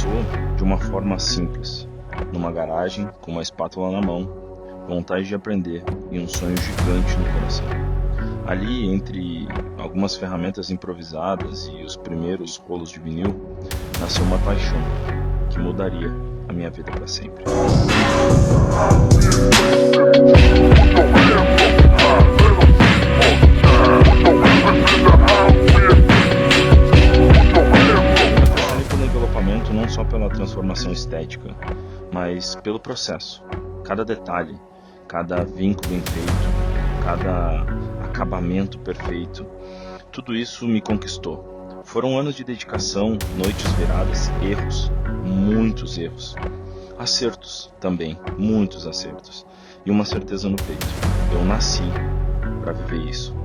começou de uma forma simples, numa garagem, com uma espátula na mão, vontade de aprender e um sonho gigante no coração. Ali, entre algumas ferramentas improvisadas e os primeiros rolos de vinil, nasceu uma paixão que mudaria a minha vida para sempre. Não só pela transformação estética, mas pelo processo. Cada detalhe, cada vinco bem feito, cada acabamento perfeito, tudo isso me conquistou. Foram anos de dedicação, noites viradas, erros, muitos erros. Acertos também, muitos acertos. E uma certeza no peito. Eu nasci para viver isso.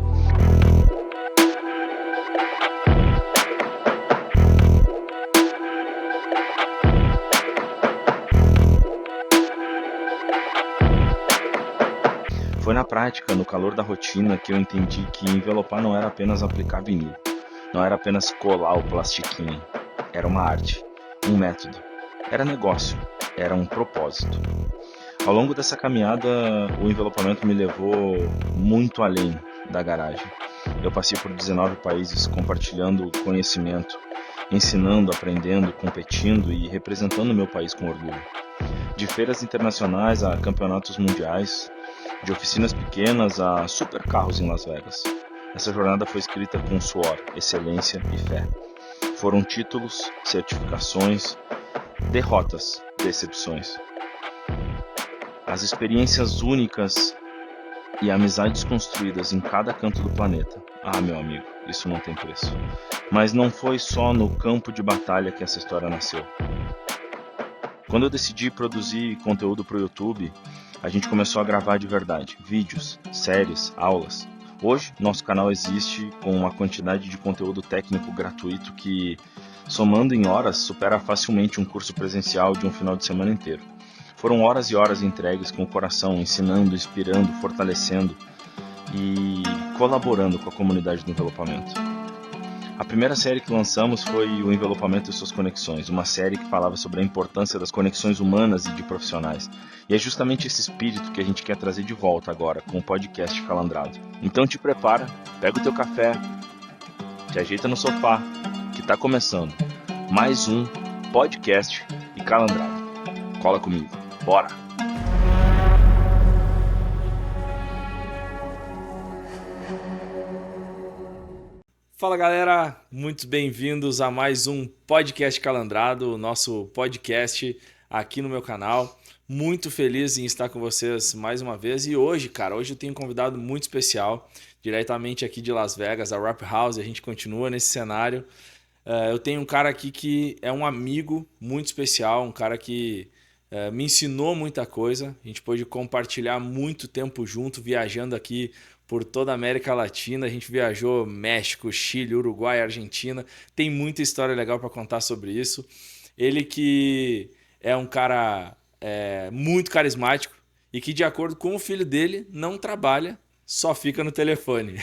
Foi na prática, no calor da rotina, que eu entendi que envelopar não era apenas aplicar vinil, não era apenas colar o plastiquinho, era uma arte, um método, era negócio, era um propósito. Ao longo dessa caminhada, o envelopamento me levou muito além da garagem. Eu passei por 19 países compartilhando conhecimento, ensinando, aprendendo, competindo e representando meu país com orgulho. De feiras internacionais a campeonatos mundiais, de oficinas pequenas a supercarros em Las Vegas. Essa jornada foi escrita com suor, excelência e fé. Foram títulos, certificações, derrotas, decepções. As experiências únicas e amizades construídas em cada canto do planeta. Ah, meu amigo, isso não tem preço. Mas não foi só no campo de batalha que essa história nasceu. Quando eu decidi produzir conteúdo para o YouTube, a gente começou a gravar de verdade, vídeos, séries, aulas. Hoje, nosso canal existe com uma quantidade de conteúdo técnico gratuito que, somando em horas, supera facilmente um curso presencial de um final de semana inteiro. Foram horas e horas entregues com o coração, ensinando, inspirando, fortalecendo e colaborando com a comunidade do envelopamento. A primeira série que lançamos foi o Envelopamento e Suas Conexões, uma série que falava sobre a importância das conexões humanas e de profissionais. E é justamente esse espírito que a gente quer trazer de volta agora com o podcast Calandrado. Então te prepara, pega o teu café, te ajeita no sofá, que está começando mais um podcast e Calandrado. Cola comigo, bora! Fala galera, muito bem-vindos a mais um podcast Calandrado, o nosso podcast aqui no meu canal. Muito feliz em estar com vocês mais uma vez. E hoje, hoje eu tenho um convidado muito especial, diretamente aqui de Las Vegas, a Rap House. A gente continua nesse cenário. Eu tenho um cara aqui que é um amigo muito especial, um cara que me ensinou muita coisa. A gente pôde compartilhar muito tempo junto, viajando aqui por toda a América Latina. A gente viajou México, Chile, Uruguai, Argentina. Tem muita história legal para contar sobre isso. Ele que é um cara muito carismático e que, de acordo com o filho dele, não trabalha, só fica no telefone.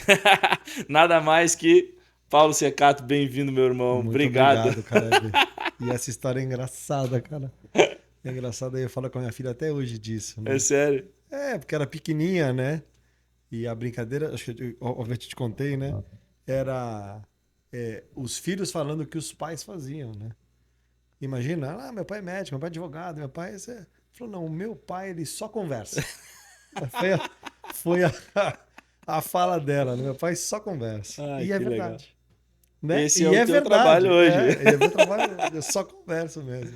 Nada mais que Paulo Secato, bem-vindo, meu irmão. Muito obrigado, cara. E essa história é engraçada, cara. É engraçada, eu falo com a minha filha até hoje disso, né? É sério? Porque era pequenininha, né? E a brincadeira, acho que eu obviamente te contei, né? Era os filhos falando o que os pais faziam, né? Imagina, meu pai é médico, meu pai é advogado, meu pai... Falou, não, o meu pai, ele só conversa. Foi a fala dela, né? Meu pai só conversa. Ai, E é que legal. verdade. Né? Esse E é o teu verdade. trabalho hoje. É meu trabalho hoje, eu só converso mesmo.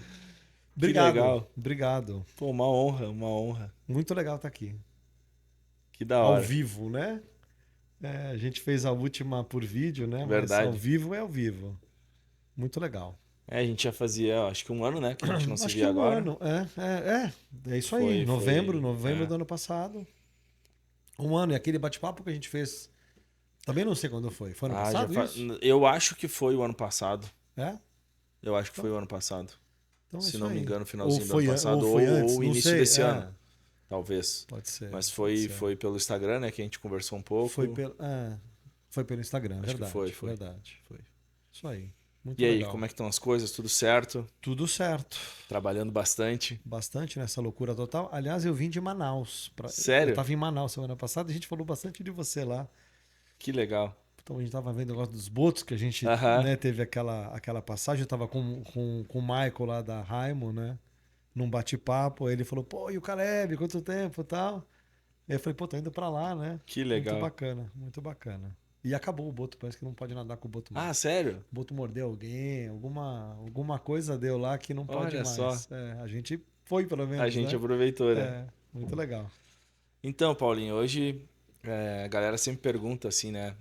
Que legal. Obrigado. Pô, uma honra, uma honra. Muito legal estar aqui. Que da Ao hora. vivo, né? A gente fez a última por vídeo, né? Verdade. Mas ao vivo é ao vivo. Muito legal. A gente já fazia, acho que um ano, né? Que a gente não se Acho via que agora. ano. É isso aí. Novembro do ano passado. Um ano. E aquele bate-papo que a gente fez... Também não sei quando foi. Foi ano passado isso? Eu acho que foi o ano passado. É? Eu acho que foi o ano passado. Então, se isso não me aí. engano, finalzinho do Ou ano passado. foi antes, ou não início sei. desse ano. Talvez. Pode ser. Mas foi pelo Instagram, né? Que a gente conversou um pouco. Foi pelo Instagram, Acho verdade. que foi. Verdade. Foi. Isso aí. Muito E aí, legal. como é que estão as coisas? Tudo certo? Tudo certo. Trabalhando bastante? Bastante nessa loucura total. Aliás, eu vim de Manaus. Eu Sério? estava em Manaus semana passada e a gente falou bastante de você lá. Que legal. Então a gente estava vendo o negócio dos botos, que a gente, Aham. né, teve aquela passagem. Eu estava com o Michael lá da Raimo, né? Num bate-papo. Aí ele falou, pô, e o Caleb, quanto tempo e tal. Aí eu falei, pô, tô indo pra lá, né? Que Muito legal. bacana, muito bacana. E acabou o boto, parece que não pode nadar com o boto Ah, mais. sério? O boto mordeu alguém, alguma coisa deu lá que não pode Olha só. mais. A gente foi pelo A menos, gente né? aproveitou, né? Muito legal. Então, Paulinho, hoje a galera sempre pergunta assim, né?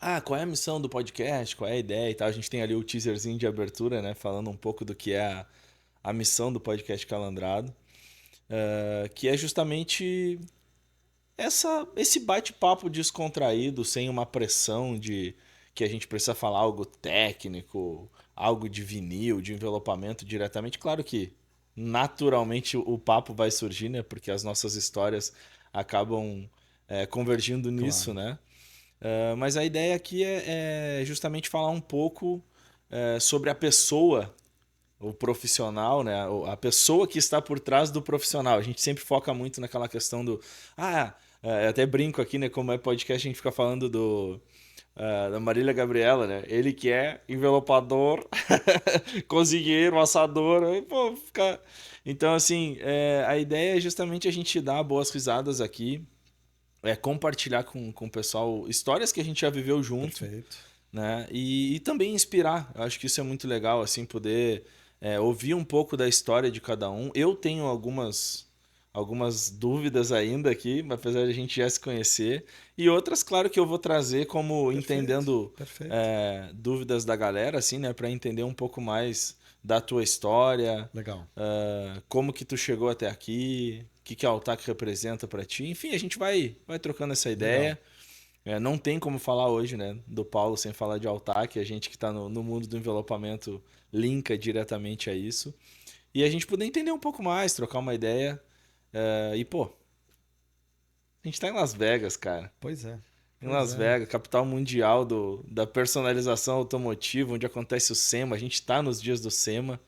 Ah, qual é a missão do podcast? Qual é a ideia e tal? A gente tem ali o teaserzinho de abertura, né? Falando um pouco do que é a missão do podcast Calandrado. Que é justamente esse bate-papo descontraído, sem uma pressão de que a gente precisa falar algo técnico, algo de vinil, de envelopamento diretamente. Claro que naturalmente o papo vai surgir, né? Porque as nossas histórias acabam convergindo nisso, Claro. né? Mas a ideia aqui é justamente falar um pouco sobre a pessoa, o profissional, né? A pessoa que está por trás do profissional. A gente sempre foca muito naquela questão do. Eu até brinco aqui, né? Como é podcast, a gente fica falando da Marília Gabriela, né? Ele que é envelopador, cozinheiro, assador. Aí, pô, fica... Então, assim, a ideia é justamente a gente dar boas risadas aqui, compartilhar com o pessoal histórias que a gente já viveu junto, Perfeito. né? E também inspirar. Eu acho que isso é muito legal, assim, poder ouvir um pouco da história de cada um. Eu tenho algumas dúvidas ainda aqui, apesar de a gente já se conhecer. E outras, claro, que eu vou trazer como Perfeito. entendendo Perfeito. dúvidas da galera, assim, né? Para entender um pouco mais da tua história, Legal. como que tu chegou até aqui, o que a Altac representa para ti. Enfim, a gente vai trocando essa Legal. ideia. Não tem como falar hoje, né, do Paulo sem falar de Altac. A gente que está no mundo do envelopamento linka diretamente a isso. E a gente poder entender um pouco mais, trocar uma ideia. E, pô, a gente tá em Las Vegas, cara. Pois é. Em Pois Las é. Vegas, capital mundial da personalização automotiva, onde acontece o SEMA. A gente tá nos dias do SEMA,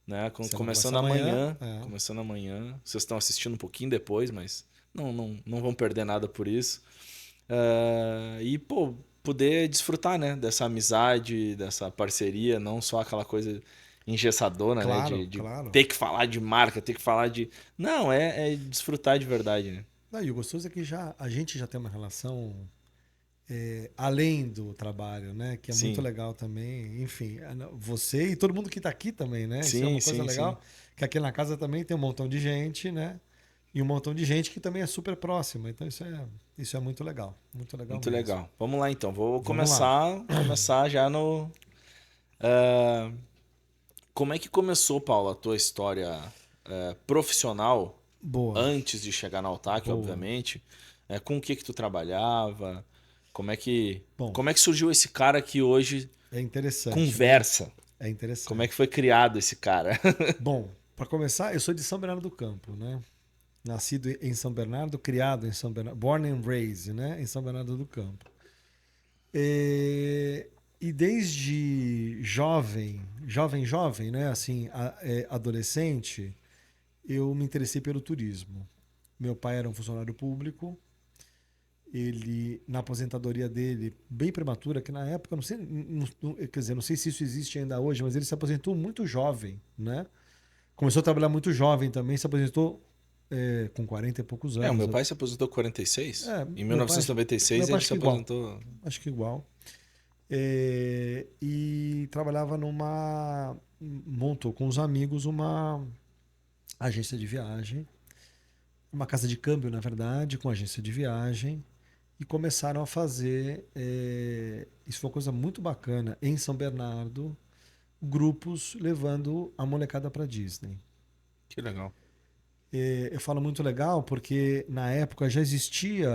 né? Você não começa Começando amanhã. amanhã. Começando amanhã. Vocês estão assistindo um pouquinho depois, mas não vão perder nada por isso. E, pô, poder desfrutar, né, dessa amizade, dessa parceria, não só aquela coisa engessadora, né, Claro, de claro. ter que falar de marca, ter que falar de... Não, é desfrutar de verdade, né? Não, e o gostoso é que a gente já tem uma relação além do trabalho, né? Que é muito Sim, legal também. Enfim, você e todo mundo que está aqui também, né? Isso é sim, uma coisa sim, sim. legal. Que aqui na casa também tem um montão de gente, né? E um montão de gente que também é super próxima. Então isso é muito legal. Muito legal Muito mesmo. legal. Vamos lá, então. Vou Vamos lá. começar já no... Como é que começou, Paulo, a tua história profissional Boa, antes de chegar na Altac, boa. obviamente? Com o que tu trabalhava? Como é que, Bom, como é que surgiu esse cara que hoje é interessante, né? conversa? É Como é que interessante. foi criado esse cara? Bom, para começar, eu sou de São Bernardo do Campo, né? Nascido em São Bernardo, criado em São Bernardo, born and raised, né? Em São Bernardo do Campo. E desde jovem, né? Assim, adolescente, eu me interessei pelo turismo. Meu pai era um funcionário público. Ele, na aposentadoria dele, bem prematura, que na época, não sei, quer dizer, não sei se isso existe ainda hoje, mas ele se aposentou muito jovem, né? Começou a trabalhar muito jovem também, se aposentou com 40 e poucos O anos. meu pai se aposentou com 46. Em Meu pai, 1996 meu pai ele acho se que igual. aposentou. Acho que igual. E trabalhava montou com os amigos uma agência de viagem, uma casa de câmbio, na verdade, com agência de viagem, e começaram a fazer, isso foi uma coisa muito bacana, em São Bernardo, grupos levando a molecada para Disney. Que legal. Eu falo muito legal porque na época já existia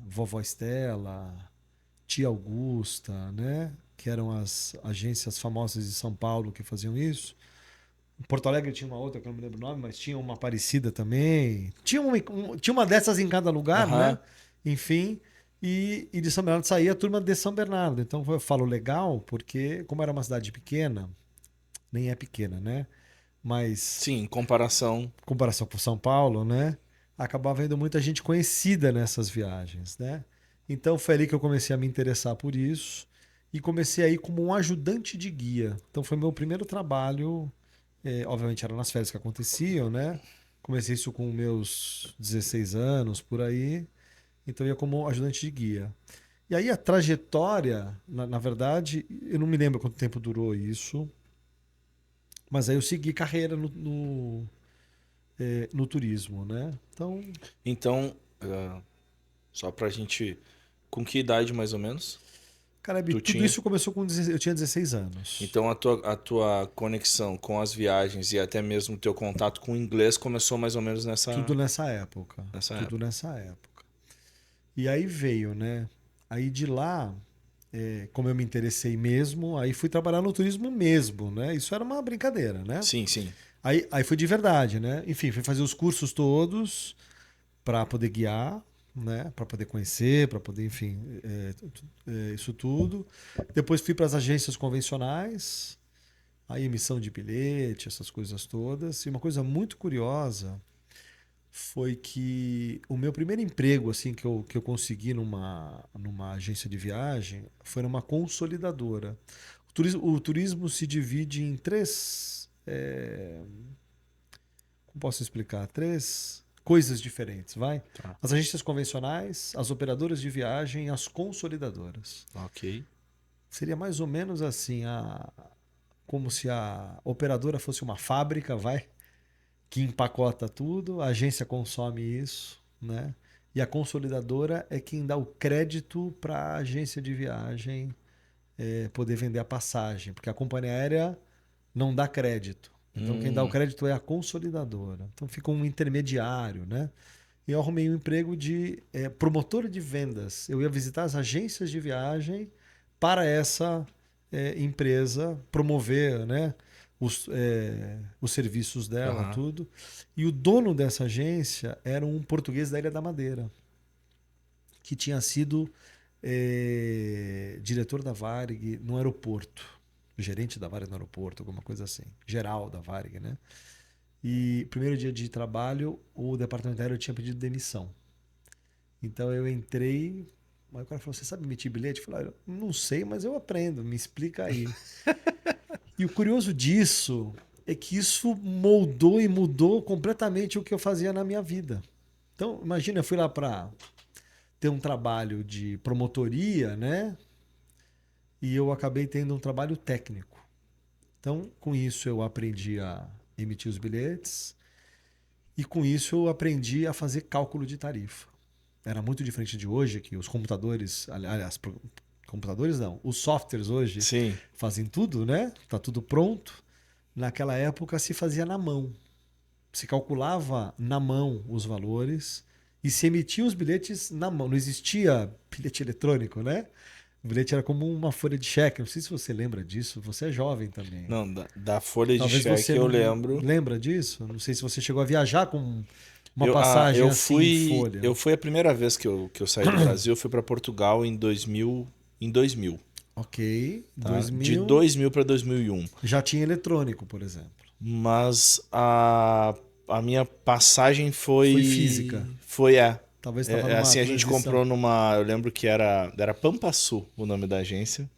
Vovó Estela, Tia Augusta, né? Que eram as agências famosas de São Paulo que faziam isso. Em Porto Alegre tinha uma outra, que eu não me lembro o nome, mas tinha uma parecida também. Tinha uma dessas em cada lugar, né? Aham. Enfim. E de São Bernardo saía a turma de São Bernardo. Então eu falo legal porque, como era uma cidade pequena, nem é pequena, né? Mas Sim, em comparação. em comparação com São Paulo, né? Acabava indo muita gente conhecida nessas viagens, né? Então foi ali que eu comecei a me interessar por isso e comecei a ir como um ajudante de guia. Então foi meu primeiro trabalho, obviamente era nas férias que aconteciam, né? Comecei isso com meus 16 anos, por aí. Então eu ia como ajudante de guia. E aí a trajetória, na verdade, eu não me lembro quanto tempo durou isso, mas aí eu segui carreira no turismo, né? Então, só pra gente. Com que idade mais ou menos? Cara, Tu tudo tinha? isso começou com 16, eu tinha 16 anos. Então a tua conexão com as viagens e até mesmo o teu contato com o inglês começou mais ou menos Tudo nessa época. nessa Tudo época. nessa época. E aí veio, né? Aí de lá, como eu me interessei mesmo, aí fui trabalhar no turismo mesmo, né? Isso era uma brincadeira, né? Sim, sim. Aí foi de verdade, né? Enfim, fui fazer os cursos todos para poder guiar, né? Para poder conhecer, para poder, enfim, isso tudo. Depois fui para as agências convencionais, aí emissão de bilhete, essas coisas todas. E uma coisa muito curiosa foi que o meu primeiro emprego assim que eu consegui numa agência de viagem foi numa consolidadora. O turismo se divide em três. Como posso explicar? Três coisas diferentes, vai? Tá. As agências convencionais, as operadoras de viagem e as consolidadoras. Ok. Seria mais ou menos assim, como se a operadora fosse uma fábrica, vai? Que empacota tudo, a agência consome isso, né? E a consolidadora é quem dá o crédito para a agência de viagem poder vender a passagem, porque a companhia aérea não dá crédito. Então quem dá o crédito é a consolidadora. Então fica um intermediário, né? E eu arrumei um emprego de promotor de vendas. Eu ia visitar as agências de viagem para essa empresa promover, né, os serviços dela, Aham. tudo. E o dono dessa agência era um português da Ilha da Madeira, que tinha sido diretor da Varig no aeroporto, gerente da Varig no aeroporto, alguma coisa assim, geral da Varig, né? E primeiro dia de trabalho, o departamento aéreo tinha pedido demissão. Então eu entrei, aí o cara falou: "Você sabe emitir bilhete?" Eu falei: "Não sei, mas eu aprendo, me explica aí." E o curioso disso é que isso moldou e mudou completamente o que eu fazia na minha vida. Então, imagina, eu fui lá para ter um trabalho de promotoria, né? E eu acabei tendo um trabalho técnico. Então, com isso eu aprendi a emitir os bilhetes e com isso eu aprendi a fazer cálculo de tarifa. Era muito diferente de hoje, que os computadores, aliás, computadores não, os softwares hoje Sim. fazem tudo, né? Tá tudo pronto. Naquela época se fazia na mão. Se calculava na mão os valores e se emitia os bilhetes na mão. Não existia bilhete eletrônico, né? O bilhete era como uma folha de cheque. Não sei se você lembra disso. Você é jovem também. Não, da folha de Talvez cheque você eu não lembro. lembra disso. Não sei se você chegou a viajar com uma Eu, passagem eu assim em fui, folha. eu fui a primeira vez que eu saí do Brasil, eu fui para Portugal em 2000, Ok. tá? De 2000 2000 para 2001. já tinha eletrônico, por exemplo. Mas a minha passagem foi Foi física. Foi Talvez estava numa assim, a gente transição. comprou numa, eu lembro que era Pampasu o nome da agência.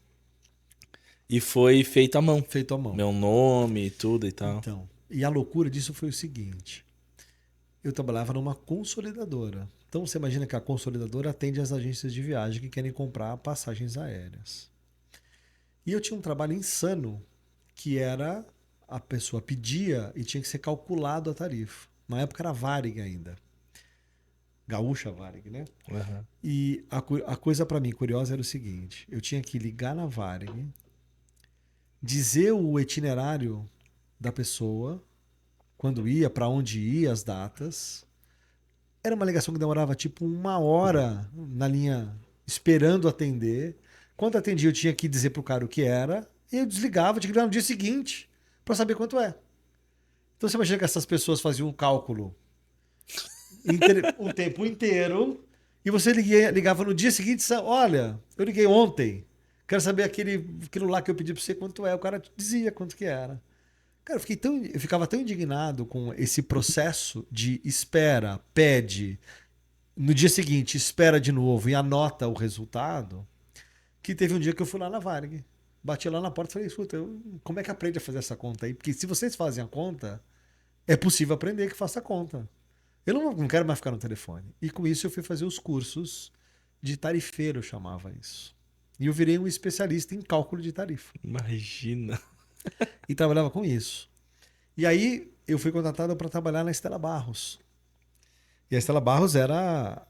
E foi feito à mão. Feito à mão. Meu nome e tudo e tal. Então, e a loucura disso foi o seguinte: eu trabalhava numa consolidadora. Então você imagina que a consolidadora atende as agências de viagem que querem comprar passagens aéreas. E eu tinha um trabalho insano, que era a pessoa pedia e tinha que ser calculado a tarifa. Na época era Varig ainda. Gaúcha Varig, né? Uhum. E a coisa para mim curiosa era o seguinte: eu tinha que ligar na Varig, dizer o itinerário da pessoa, quando ia, para onde ia, as datas. Era uma ligação que demorava tipo 1 hora na linha esperando atender. Quando atendia, eu tinha que dizer pro cara o que era. E eu desligava, tinha que ligar no dia seguinte para saber quanto é. Então você imagina que essas pessoas faziam um cálculo o tempo inteiro E você ligava no dia seguinte e disse, olha, eu liguei ontem, quero saber aquilo lá que eu pedi para você quanto é. O cara dizia quanto que era. Cara, eu ficava tão indignado com esse processo de espera, pede, no dia seguinte espera de novo e anota o resultado, que teve um dia que eu fui lá na Varig. Bati lá na porta e falei, escuta, como é que aprende a fazer essa conta aí? Porque se vocês fazem a conta, é possível aprender que faça a conta. Eu não quero mais ficar no telefone. E com isso eu fui fazer os cursos de tarifeiro, eu chamava isso. E eu virei um especialista em cálculo de tarifa. Imagina. E trabalhava com isso. E aí eu fui contratado para trabalhar na Stella Barros. E a Stella Barros era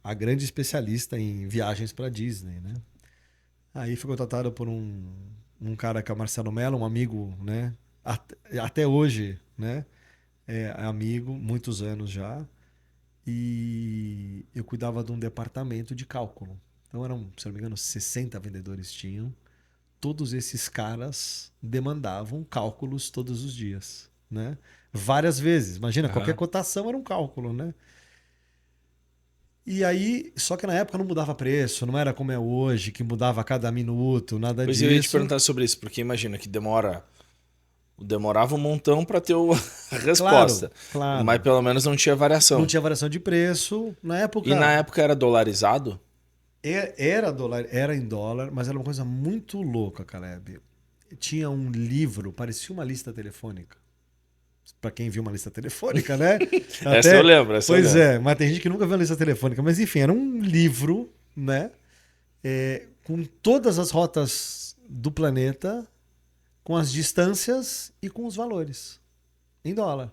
a grande especialista em viagens para Disney, né? Aí fui contratado por um cara que é o Marcelo Mello, um amigo, né? Até hoje, né? É amigo, muitos anos já. E eu cuidava de um departamento de cálculo. Então eram, se não me engano, 60 vendedores tinham. Todos esses caras demandavam cálculos todos os dias, né? Várias vezes. Imagina, qualquer cotação era um cálculo, né? E aí, só que na época não mudava preço, não era como é hoje, que mudava a cada minuto, nada Pois disso. eu ia te perguntar sobre isso, porque imagina que demorava um montão para ter a resposta. Claro. Mas pelo menos não tinha variação. Não tinha variação de preço. Na época... E na época era dolarizado? Era em dólar, mas era uma coisa muito louca, Caleb. Tinha um livro, parecia uma lista telefônica. Para quem viu uma lista telefônica, né? Essa eu lembro. Pois é, mas tem gente que nunca viu uma lista telefônica. Mas enfim, era um livro, né? Com todas as rotas do planeta, com as distâncias e com os valores em dólar.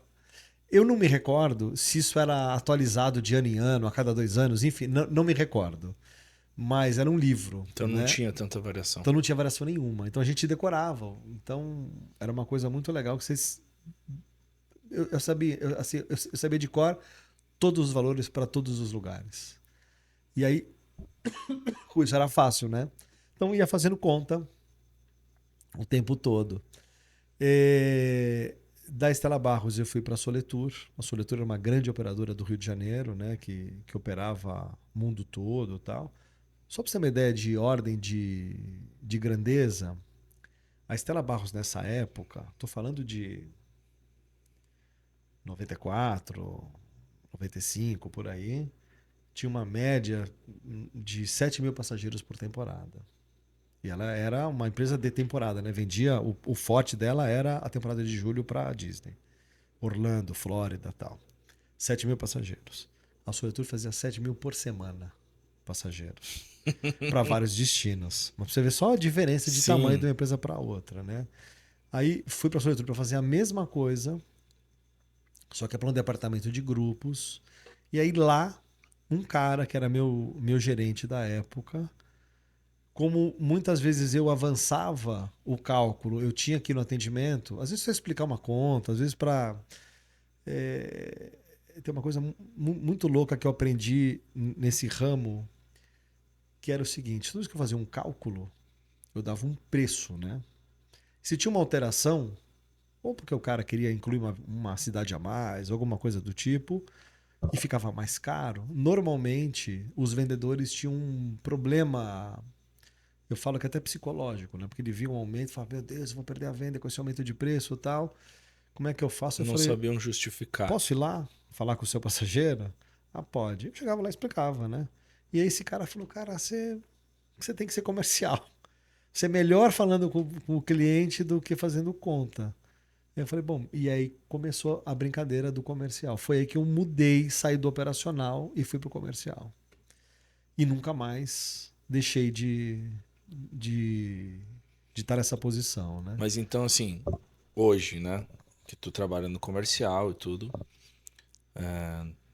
Eu não me recordo se isso era atualizado de ano em ano, a cada 2 anos, enfim, não me recordo. Mas era um livro. Então não tinha tanta variação. Então não tinha variação nenhuma. Então a gente decorava. Então era uma coisa muito legal que vocês... Eu sabia de cor todos os valores para todos os lugares. E aí, isso era fácil, né? Então ia fazendo conta o tempo todo. Da Stella Barros eu fui para a Soletur. A Soletur era uma grande operadora do Rio de Janeiro, né? Que operava o mundo todo e tal. Só para você ter uma ideia de ordem de grandeza, a Stella Barros nessa época, estou falando de 94, 95, por aí, tinha uma média de 7 mil passageiros por temporada. E ela era uma empresa de temporada, né? Vendia, o forte dela era a temporada de julho para a Disney. Orlando, Flórida e tal. 7 mil passageiros. A Soletur fazia 7 mil por semana passageiros. Para vários destinos. Mas você vê só a diferença de tamanho de uma empresa para outra, né? Aí fui para a Soletur para fazer a mesma coisa, só que é para um departamento de grupos. E aí lá, um cara que era meu gerente da época, como muitas vezes eu avançava o cálculo, eu tinha aqui no atendimento, às vezes para explicar uma conta, às vezes para... tem uma coisa muito louca que eu aprendi nesse ramo, que era o seguinte: toda vez que eu fazia um cálculo, eu dava um preço, né? Se tinha uma alteração, ou porque o cara queria incluir uma cidade a mais, alguma coisa do tipo, e ficava mais caro, normalmente os vendedores tinham um problema, eu falo que até psicológico, né? Porque ele via um aumento e falava, meu Deus, eu vou perder a venda com esse aumento de preço e tal. Como é que eu faço? Eu não falei, sabiam justificar. Posso ir lá falar com o seu passageiro? Ah, pode. Eu chegava lá e explicava, né? E aí esse cara falou, cara, você tem que ser comercial. Você é melhor falando com o cliente do que fazendo conta. Eu falei, bom, e aí começou a brincadeira do comercial. Foi aí que eu mudei, saí do operacional e fui pro comercial. E nunca mais deixei de estar nessa posição, né? Mas então, assim, hoje, né, que tu trabalha no comercial e tudo,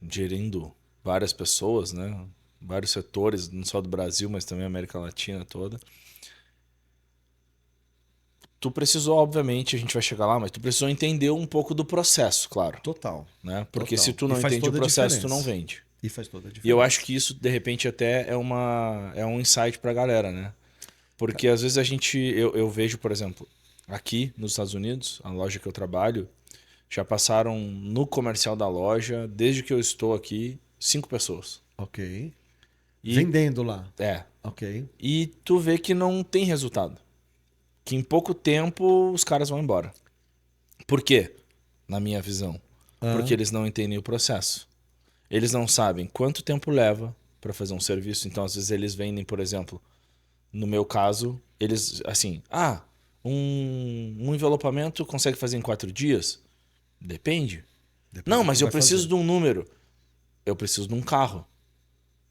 gerindo várias pessoas, né, vários setores, não só do Brasil, mas também América Latina toda. Tu precisou, obviamente, a gente vai chegar lá, mas tu precisou entender um pouco do processo, claro. Total. Né? Porque Total. se tu não entende o processo, tu não vende. E faz toda a diferença. E eu acho que isso, de repente, até é um insight pra galera, né? Porque às vezes eu vejo, por exemplo, aqui nos Estados Unidos, a loja que eu trabalho, já passaram no comercial da loja, desde que eu estou aqui, 5 pessoas. Ok. Vendendo lá. É. Ok. E tu vê que não tem resultado. Que em pouco tempo os caras vão embora. Por quê? Na minha visão. Porque eles não entendem o processo. Eles não sabem quanto tempo leva para fazer um serviço. Então, às vezes, eles vendem, por exemplo, no meu caso, eles, assim, um envelopamento consegue fazer em 4 dias? Depende. Não, mas eu preciso de um número. Eu preciso de um carro.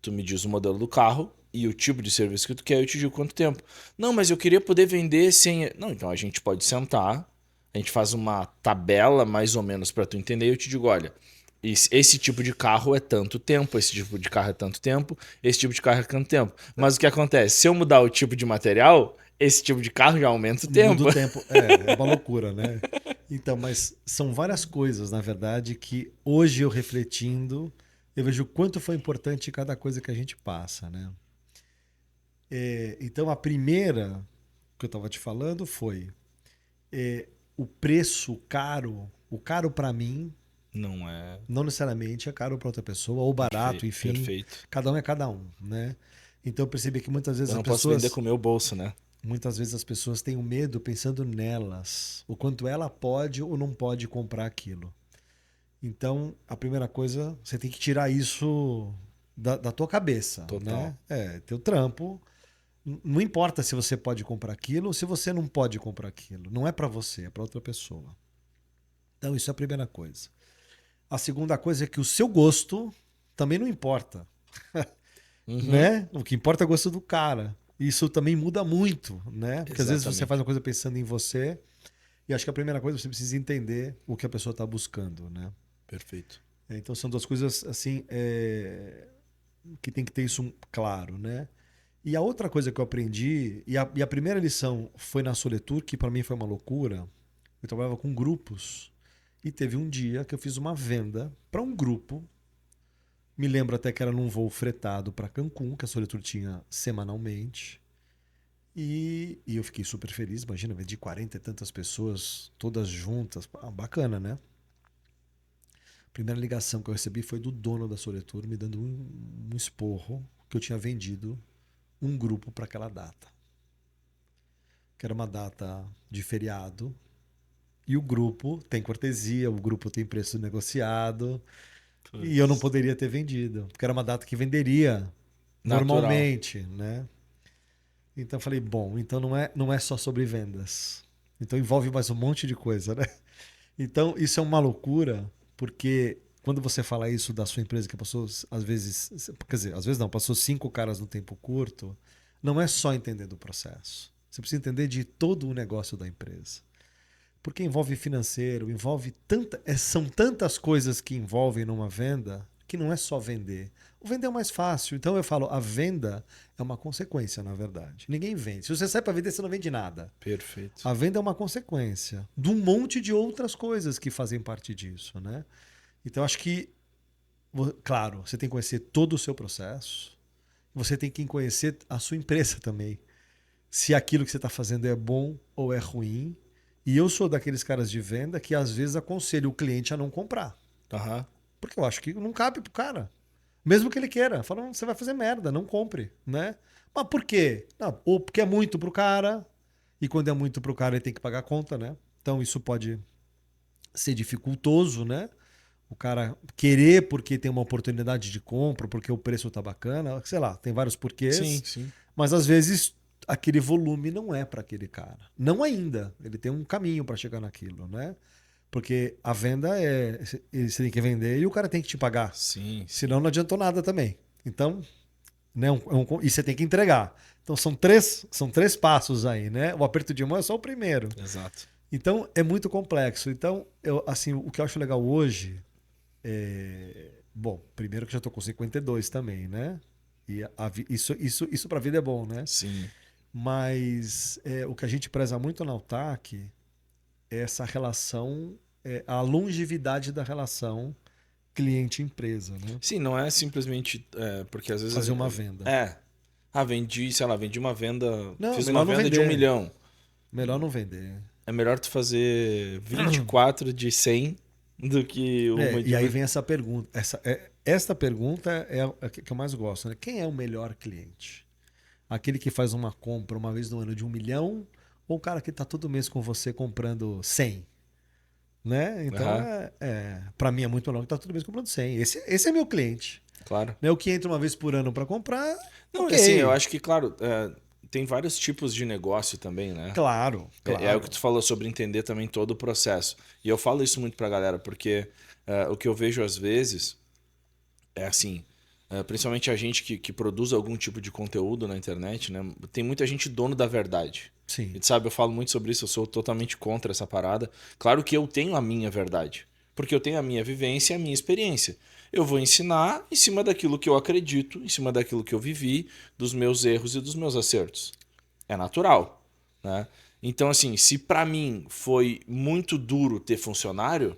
Tu me diz o modelo do carro e o tipo de serviço que tu quer, eu te digo quanto tempo. Não, mas eu queria poder vender sem... Não, então a gente pode sentar, a gente faz uma tabela mais ou menos para tu entender e eu te digo, olha, esse tipo de carro é tanto tempo, esse tipo de carro é tanto tempo, esse tipo de carro é tanto tempo. Mas o que acontece? Se eu mudar o tipo de material, esse tipo de carro já aumenta o tempo. Muda o tempo. É uma loucura, né? Então, mas são várias coisas, na verdade, que hoje eu refletindo, eu vejo o quanto foi importante cada coisa que a gente passa, né? Então, a primeira que eu estava te falando foi o preço caro, o caro para mim, Não é... não necessariamente é caro para outra pessoa, ou barato, enfim. Perfeito. Cada um é cada um, né? Então, eu percebi que muitas vezes Eu não as posso pessoas... vender com o meu bolso, né? Muitas vezes as pessoas têm um medo pensando nelas, o quanto ela pode ou não pode comprar aquilo. Então, a primeira coisa, você tem que tirar isso da tua cabeça. Total. Né? Teu trampo. Não importa se você pode comprar aquilo ou se você não pode comprar aquilo. Não é para você, é para outra pessoa. Então, isso é a primeira coisa. A segunda coisa é que o seu gosto também não importa. Né? O que importa é o gosto do cara. Isso também muda muito, né? Porque às vezes você faz uma coisa pensando em você e acho que a primeira coisa você precisa entender o que a pessoa está buscando, né? Perfeito. Então são duas coisas assim que tem que ter isso claro, né? E a outra coisa que eu aprendi, e a primeira lição foi na Soletur, que para mim foi uma loucura. Eu trabalhava com grupos e teve um dia que eu fiz uma venda para um grupo. Me lembro até que era num voo fretado para Cancún, que a Soletur tinha semanalmente. E eu fiquei super feliz. Imagina, vendi 40 e tantas pessoas, todas juntas. Bacana, né? A primeira ligação que eu recebi foi do dono da Soletur, me dando um esporro que eu tinha vendido um grupo para aquela data. Que era uma data de feriado. E o grupo tem cortesia, o grupo tem preço negociado. E eu não poderia ter vendido, porque era uma data que venderia normalmente, né? Então eu falei, bom, então não é só sobre vendas. Então envolve mais um monte de coisa, né? Então isso é uma loucura, porque quando você fala isso da sua empresa que passou, às vezes, quer dizer, às vezes não, passou 5 caras no tempo curto, não é só entender do processo. Você precisa entender de todo o negócio da empresa. Porque envolve financeiro, são tantas coisas que envolvem numa venda que não é só vender. O vender é o mais fácil. Então eu falo, a venda é uma consequência, na verdade. Ninguém vende. Se você sai para vender, você não vende nada. Perfeito. A venda é uma consequência de um monte de outras coisas que fazem parte disso, né? Então acho que, claro, você tem que conhecer todo o seu processo. Você tem que conhecer a sua empresa também. Se aquilo que você está fazendo é bom ou é ruim. E eu sou daqueles caras de venda que às vezes aconselho o cliente a não comprar. Uhum. Porque eu acho que não cabe pro cara. Mesmo que ele queira. Falam, você vai fazer merda, não compre, né? Mas por quê? Não, ou porque é muito pro cara, e quando é muito pro cara ele tem que pagar a conta, né? Então isso pode ser dificultoso, né? O cara querer porque tem uma oportunidade de compra, porque o preço tá bacana, sei lá, tem vários porquês. Sim, sim. Mas às vezes aquele volume não é para aquele cara. Não ainda. Ele tem um caminho para chegar naquilo, né? Porque a venda você tem que vender e o cara tem que te pagar. Sim. Senão não adiantou nada também. Então, né, e você tem que entregar. Então são três passos aí, né? O aperto de mão é só o primeiro. Exato. Então é muito complexo. Então, assim, o que eu acho legal hoje bom, primeiro que eu já estou com 52 também, né? E isso para a vida é bom, né? Sim. Mas o que a gente preza muito na Altac é essa relação, a longevidade da relação cliente-empresa, né? Sim, não é simplesmente porque às vezes... Fazer uma venda. Vendi uma venda... Não, fiz uma venda de 1 milhão. Melhor não vender. É melhor tu fazer 24 de 100 do que uma E aí vem essa pergunta. Esta pergunta é a que eu mais gosto, né? Quem é o melhor cliente? Aquele que faz uma compra uma vez no ano de 1 milhão ou o cara que está todo mês com você comprando 100? Né? Então, Aham. para mim é muito melhor que está todo mês comprando 100. Esse é meu cliente. Claro. Né? O que entra uma vez por ano para comprar, Não, ok. assim, eu acho que, claro, tem vários tipos de negócio também, né? Claro, claro. É o que tu falou sobre entender também todo o processo. E eu falo isso muito pra galera, porque o que eu vejo às vezes é assim, principalmente a gente que produz algum tipo de conteúdo na internet, né? Tem muita gente dono da verdade. Sim. E sabe, eu falo muito sobre isso, eu sou totalmente contra essa parada. Claro que eu tenho a minha verdade, porque eu tenho a minha vivência e a minha experiência. Eu vou ensinar em cima daquilo que eu acredito, em cima daquilo que eu vivi, dos meus erros e dos meus acertos. É natural, né? Então, assim, se pra mim foi muito duro ter funcionário,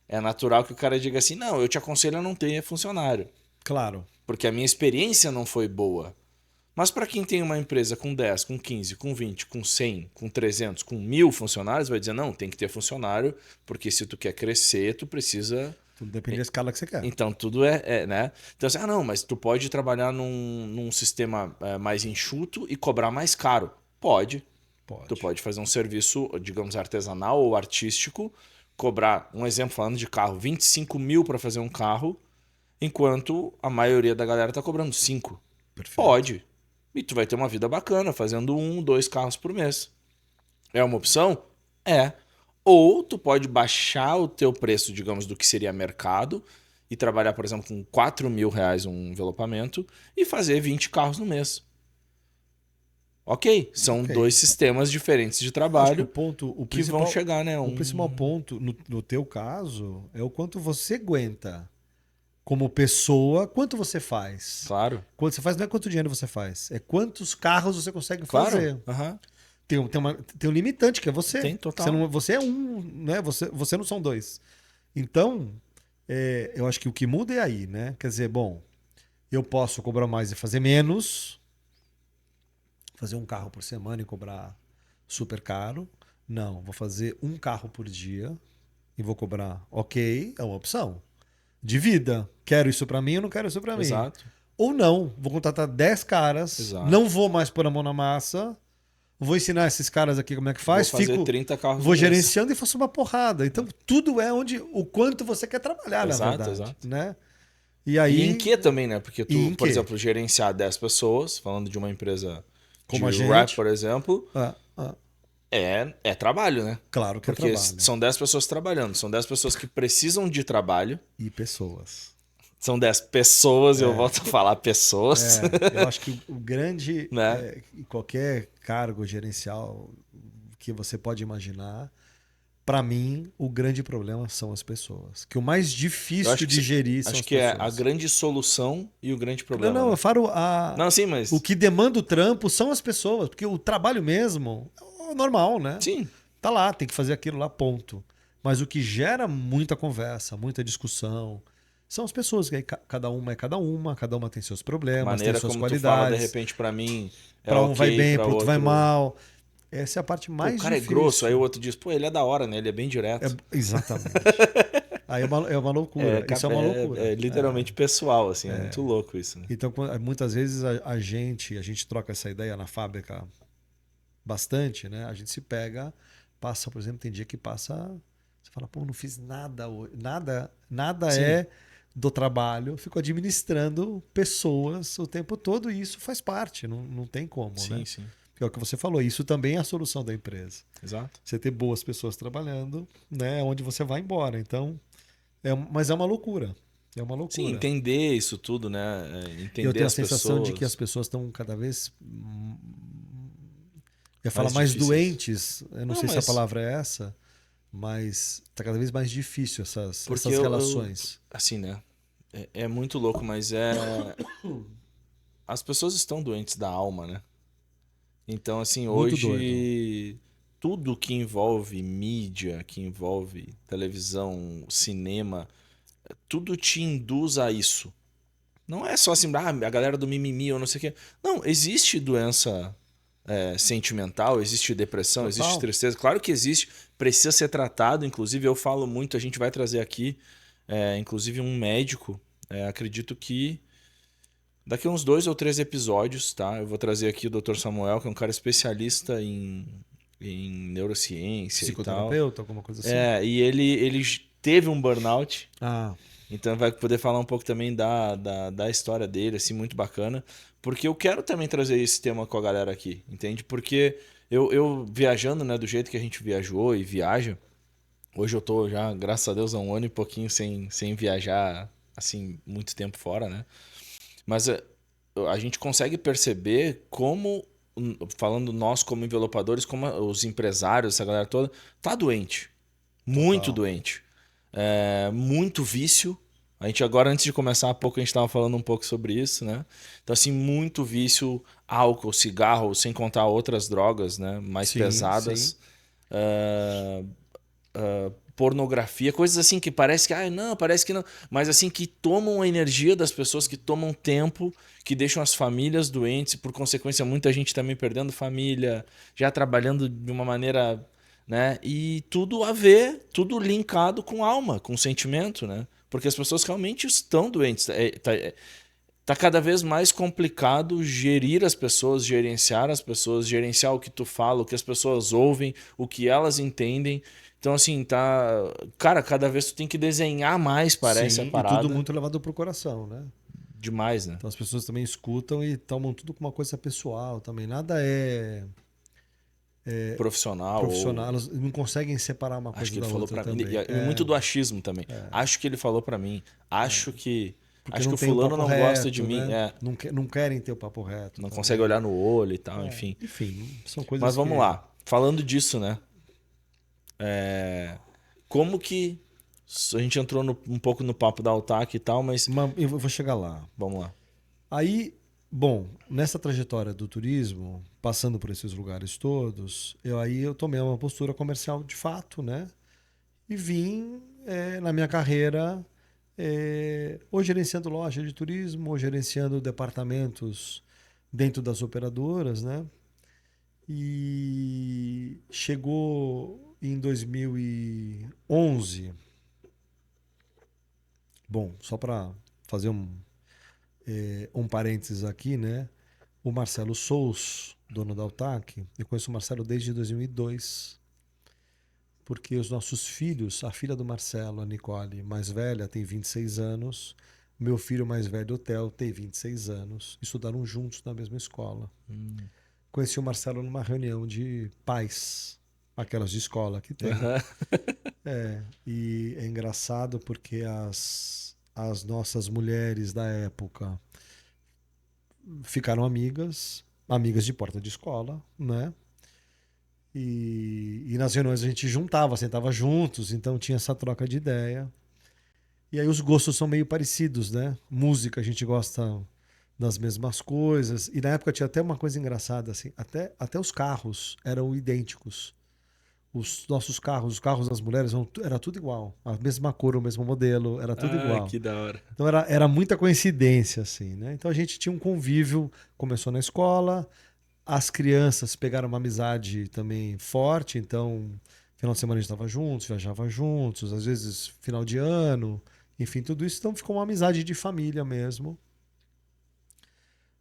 é natural que o cara diga assim, não, eu te aconselho a não ter funcionário, Claro. porque a minha experiência não foi boa. Mas para quem tem uma empresa com 10, com 15, com 20, com 100, com 300, com 1.000 funcionários, vai dizer, não, tem que ter funcionário, porque se tu quer crescer, tu precisa... Tudo depende da escala que você quer. Então, tudo né? Então, assim, não, mas tu pode trabalhar num sistema mais enxuto e cobrar mais caro. Pode. Pode. Tu pode fazer um serviço, digamos, artesanal ou artístico, cobrar, um exemplo falando de carro, 25 mil para fazer um carro, enquanto a maioria da galera tá cobrando 5. Perfeito. Pode. E tu vai ter uma vida bacana fazendo 1, 2 carros por mês. É uma opção? É. Ou tu pode baixar o teu preço, digamos, do que seria mercado e trabalhar, por exemplo, com 4 mil reais um envelopamento e fazer 20 carros no mês. Ok, são dois sistemas diferentes de Acho que trabalho o que vão chegar, né? O principal ponto, no teu caso, é o quanto você aguenta como pessoa, quanto você faz. Claro. Quanto você faz não é quanto dinheiro você faz, é quantos carros você consegue fazer. Aham. Tem um limitante, que é você. Tem, total. Você é um, né? Você não são dois. Então, eu acho que o que muda é aí, né? Quer dizer, bom, eu posso cobrar mais e fazer menos, fazer um carro por semana e cobrar super caro. Não, vou fazer um carro por dia e vou cobrar, ok, é uma opção. De vida. Quero isso pra mim ou não quero isso pra mim? Exato. Ou não, vou contratar 10 caras, Exato. não vou mais pôr a mão na massa, vou ensinar esses caras aqui como é que faz, Vou fazer 30 carros vou no mês. gerenciando e faço uma porrada. Então tudo é o quanto você quer trabalhar, Exato, na verdade. exato. Né? E aí, E em que também, né? Porque tu, por quê? exemplo, gerenciar 10 pessoas, falando de uma empresa Como de a rap, gente. por exemplo, é trabalho, né? Claro que Porque é trabalho. são 10 pessoas trabalhando, são 10 pessoas que precisam de trabalho. E pessoas. São 10 pessoas, eu volto a falar pessoas. Eu acho que o grande, Né? qualquer cargo gerencial que você pode imaginar, para mim, o grande problema são as pessoas. Que o mais Eu difícil acho de gerir são as Acho que pessoas. é a grande solução e o grande problema. Não, né? eu falo Não, sim, mas... o que demanda o trampo são as pessoas, porque o trabalho mesmo é normal, né? Sim. Tá lá, tem que fazer aquilo lá, ponto. Mas o que gera muita conversa, muita discussão, são as pessoas, que aí cada uma tem seus problemas, Maneira tem suas como tu fala, de qualidades. repente, pra mim, é Pra um ok, vai bem, pra pro outro vai outro- mal. Essa é a parte mais Pô, o cara difícil. é grosso, aí o outro diz, pô, ele é da hora, né? Ele é bem direto. Exatamente. Aí é uma loucura. Isso é uma loucura. É literalmente pessoal, assim, é muito louco isso, né? Então, muitas vezes a gente troca essa ideia na fábrica bastante, né? A gente se pega, passa, por exemplo, tem dia que passa, você fala, pô, não fiz nada hoje. Nada Sim. é do trabalho, fico administrando pessoas o tempo todo e isso faz parte, não tem como, Sim, né? sim. Que é o que você falou, isso também é a solução da empresa. Exato. Você ter boas pessoas trabalhando, né, é onde você vai embora. Então, mas é uma loucura. É uma loucura. Sim, entender isso tudo, né? Entender Eu tenho a as sensação pessoas. de que as pessoas estão cada vez. Eu ia falar Mais mais difíceis. doentes. Eu não Não, sei se a mas- palavra é essa, mas está cada vez mais difícil essas Porque relações. assim, né? É muito louco, mas as pessoas estão doentes da alma, né? Então, assim, Muito hoje tudo que envolve mídia, que envolve televisão, cinema, tudo te induz a isso. Não é só assim, a galera do mimimi ou não sei o quê. Não, existe doença sentimental, existe depressão, Total. existe tristeza. Claro que existe, precisa ser tratado. Inclusive, eu falo muito, a gente vai trazer aqui, inclusive, um médico. Acredito que daqui a uns 2 ou 3 episódios, tá? Eu vou trazer aqui o Dr. Samuel, que é um cara especialista em neurociência e tal. Psicoterapeuta, alguma coisa assim. E ele teve um burnout. Ah, Então vai poder falar um pouco também da história dele, assim, muito bacana. Porque eu quero também trazer esse tema com a galera aqui, entende? Porque eu viajando, né, do jeito que a gente viajou e viaja, hoje eu tô já, graças a Deus, há 1 ano e pouquinho sem viajar, assim, muito tempo fora, né? Mas a gente consegue perceber como, falando nós como envelopadores, como os empresários, essa galera toda, tá doente. Muito total. doente. Muito vício. A gente agora, antes de começar há pouco, a gente estava falando um pouco sobre isso, né? Então, assim, muito vício, álcool, cigarro, sem contar outras drogas, né? Mais Sim, pesadas. sim. Pornografia, coisas assim que parece que, não, parece que não. Mas assim, que tomam a energia das pessoas, que tomam tempo, que deixam as famílias doentes, e por consequência, muita gente também perdendo família, já trabalhando de uma maneira, né? E tudo a ver, tudo linkado com alma, com sentimento, né? Porque as pessoas realmente estão doentes. Tá cada vez mais complicado gerir as pessoas, gerenciar as pessoas, gerenciar o que tu fala, o que as pessoas ouvem, o que elas entendem. Então, assim, tá. Cara, cada vez tu tem que desenhar mais, parece, a Sim, e tudo parada. muito levado pro coração, né? Demais, né? Então as pessoas também escutam e tomam tudo como uma coisa pessoal também. Nada é Profissional, profissional, ou. elas não conseguem separar uma Acho coisa que ele da falou outra pra mim. também. E muito do achismo também. Acho que ele falou pra mim. Porque Acho que não o tem o fulano papo não gosta de reto, mim. né? Não querem ter o papo reto Não consegue também. olhar no olho e tal, enfim. Enfim, são Mas coisas vamos que. lá. Falando disso, né? Como que. A gente entrou um pouco no papo da Altac e tal, mas Mas eu vou chegar lá. vamos lá. Aí, bom, nessa trajetória do turismo, passando por esses lugares todos, eu tomei uma postura comercial de fato, né? E vim na minha carreira ou gerenciando loja de turismo, ou gerenciando departamentos dentro das operadoras, né? E chegou em 2011. Bom, só para fazer um parênteses aqui, né? O Marcelo Sous, dono da Altac, eu conheço o Marcelo desde 2002, porque os nossos filhos, a filha do Marcelo, a Nicole, mais velha, tem 26 anos, meu filho mais velho, o Theo, tem 26 anos, estudaram juntos na mesma escola. Conheci o Marcelo numa reunião de pais, aquelas de escola que tem. E é engraçado porque as nossas mulheres da época ficaram amigas de porta de escola, né? E nas reuniões a gente juntava, sentava juntos, então tinha essa troca de ideia. E aí os gostos são meio parecidos, né? Música, a gente gosta das mesmas coisas. E na época tinha até uma coisa engraçada, assim, até os carros eram idênticos. Os nossos carros, os carros das mulheres, era tudo igual. A mesma cor, o mesmo modelo, era tudo Ah, igual. que da hora. Então era muita coincidência, assim, né? Então a gente tinha um convívio, começou na escola, as crianças pegaram uma amizade também forte, então final de semana a gente estava juntos, viajava juntos, às vezes final de ano, enfim, tudo isso. Então ficou uma amizade de família mesmo.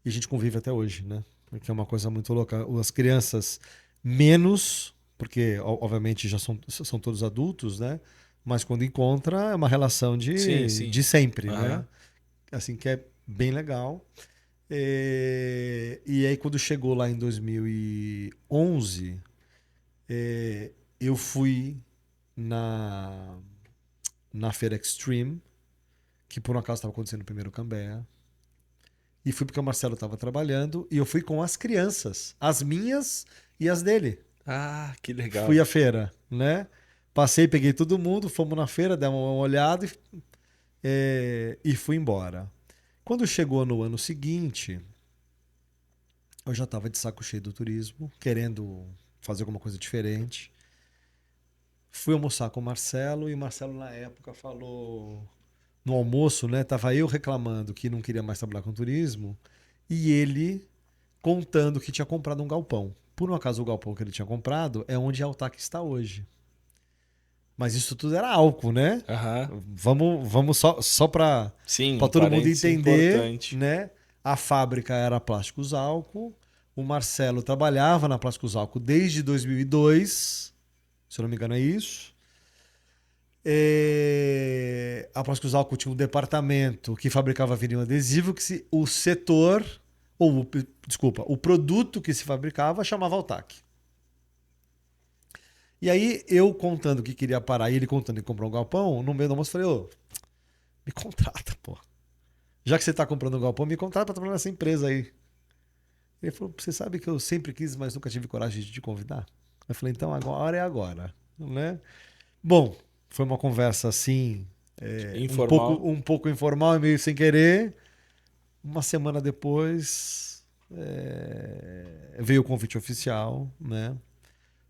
E a gente convive até hoje, né? Porque é uma coisa muito louca. As crianças menos, porque obviamente já são todos adultos, né? Mas quando encontra é uma relação Sim, de, sim. de sempre, Aham. né? Assim que é bem legal. E aí quando chegou lá em 2011, eu fui na, na Feira Extreme, que por um acaso estava acontecendo no primeiro Cambé. E fui porque o Marcelo estava trabalhando e eu fui com as crianças, as minhas e as dele. Ah, que legal. Fui à feira, né? Passei, peguei todo mundo, fomos na feira, demos uma olhada e fui embora. Quando chegou no ano seguinte, eu já estava de saco cheio do turismo, querendo fazer alguma coisa diferente. Fui almoçar com o Marcelo e o Marcelo na época falou no almoço, né? Tava eu reclamando que não queria mais trabalhar com turismo e ele contando que tinha comprado um galpão. Por um acaso, o galpão que ele tinha comprado é onde a Altac está hoje. Mas isso tudo era álcool, né? Aham. Vamos só para Sim, todo mundo parênteses entender, importante. né? A fábrica era Plásticos Álcool. O Marcelo trabalhava na Plásticos Álcool desde 2002, se eu não me engano é isso. A Plásticos Álcool tinha um departamento que fabricava vinil adesivo, o setor, desculpa, o produto que se fabricava chamava Altac. E aí, eu contando que queria parar e ele contando que comprou um galpão, no meio do almoço eu falei, ô, me contrata, pô. Já que você tá comprando um galpão, me contrata pra trabalhar nessa empresa aí. Ele falou, você sabe que eu sempre quis, mas nunca tive coragem de te convidar? Eu falei, então agora é agora, né? Bom, foi uma conversa assim, Informal. um pouco informal e meio sem querer. Uma semana depois, veio o convite oficial, né?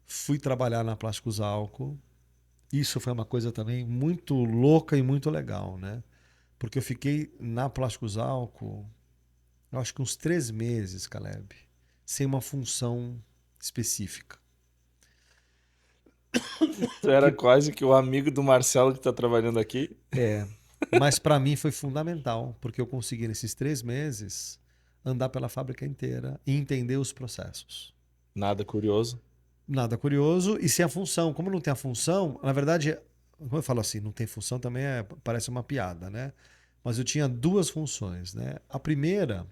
Fui trabalhar na Plásticos Álcool. Isso foi uma coisa também muito louca e muito legal, né? Porque eu fiquei na Plásticos Álcool, eu acho que uns 3 meses, Caleb, sem uma função específica. Tu era quase que o amigo do Marcelo que tá trabalhando aqui. Mas para mim foi fundamental, porque eu consegui nesses 3 meses andar pela fábrica inteira e entender os processos. Nada curioso. Nada curioso. E sem a função. Como não tem a função, na verdade, como eu falo assim, não tem função também parece uma piada, né? Mas eu tinha 2 funções, né? A primeira,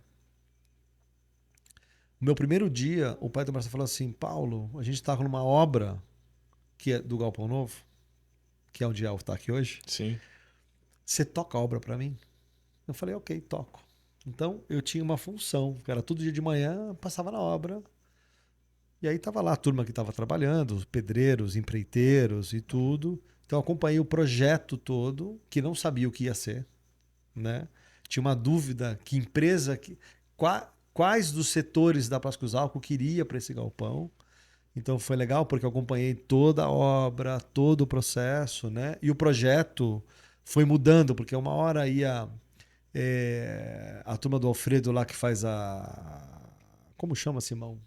no meu primeiro dia, o pai do Marcelo falou assim, Paulo, a gente está numa obra que é do Galpão Novo, que é onde está aqui hoje. Sim. Você toca a obra para mim? Eu falei, ok, toco. Então, eu tinha uma função, que era todo dia de manhã, passava na obra. E aí tava lá a turma que estava trabalhando, os pedreiros, empreiteiros e tudo. Então, eu acompanhei o projeto todo, que não sabia o que ia ser, né? Tinha uma dúvida que empresa, quais dos setores da Plásticos Álcool queria para esse galpão. Então foi legal porque eu acompanhei toda a obra, todo o processo, né? E o projeto foi mudando, porque uma hora ia a turma do Alfredo lá que faz a... Como chama, Simão?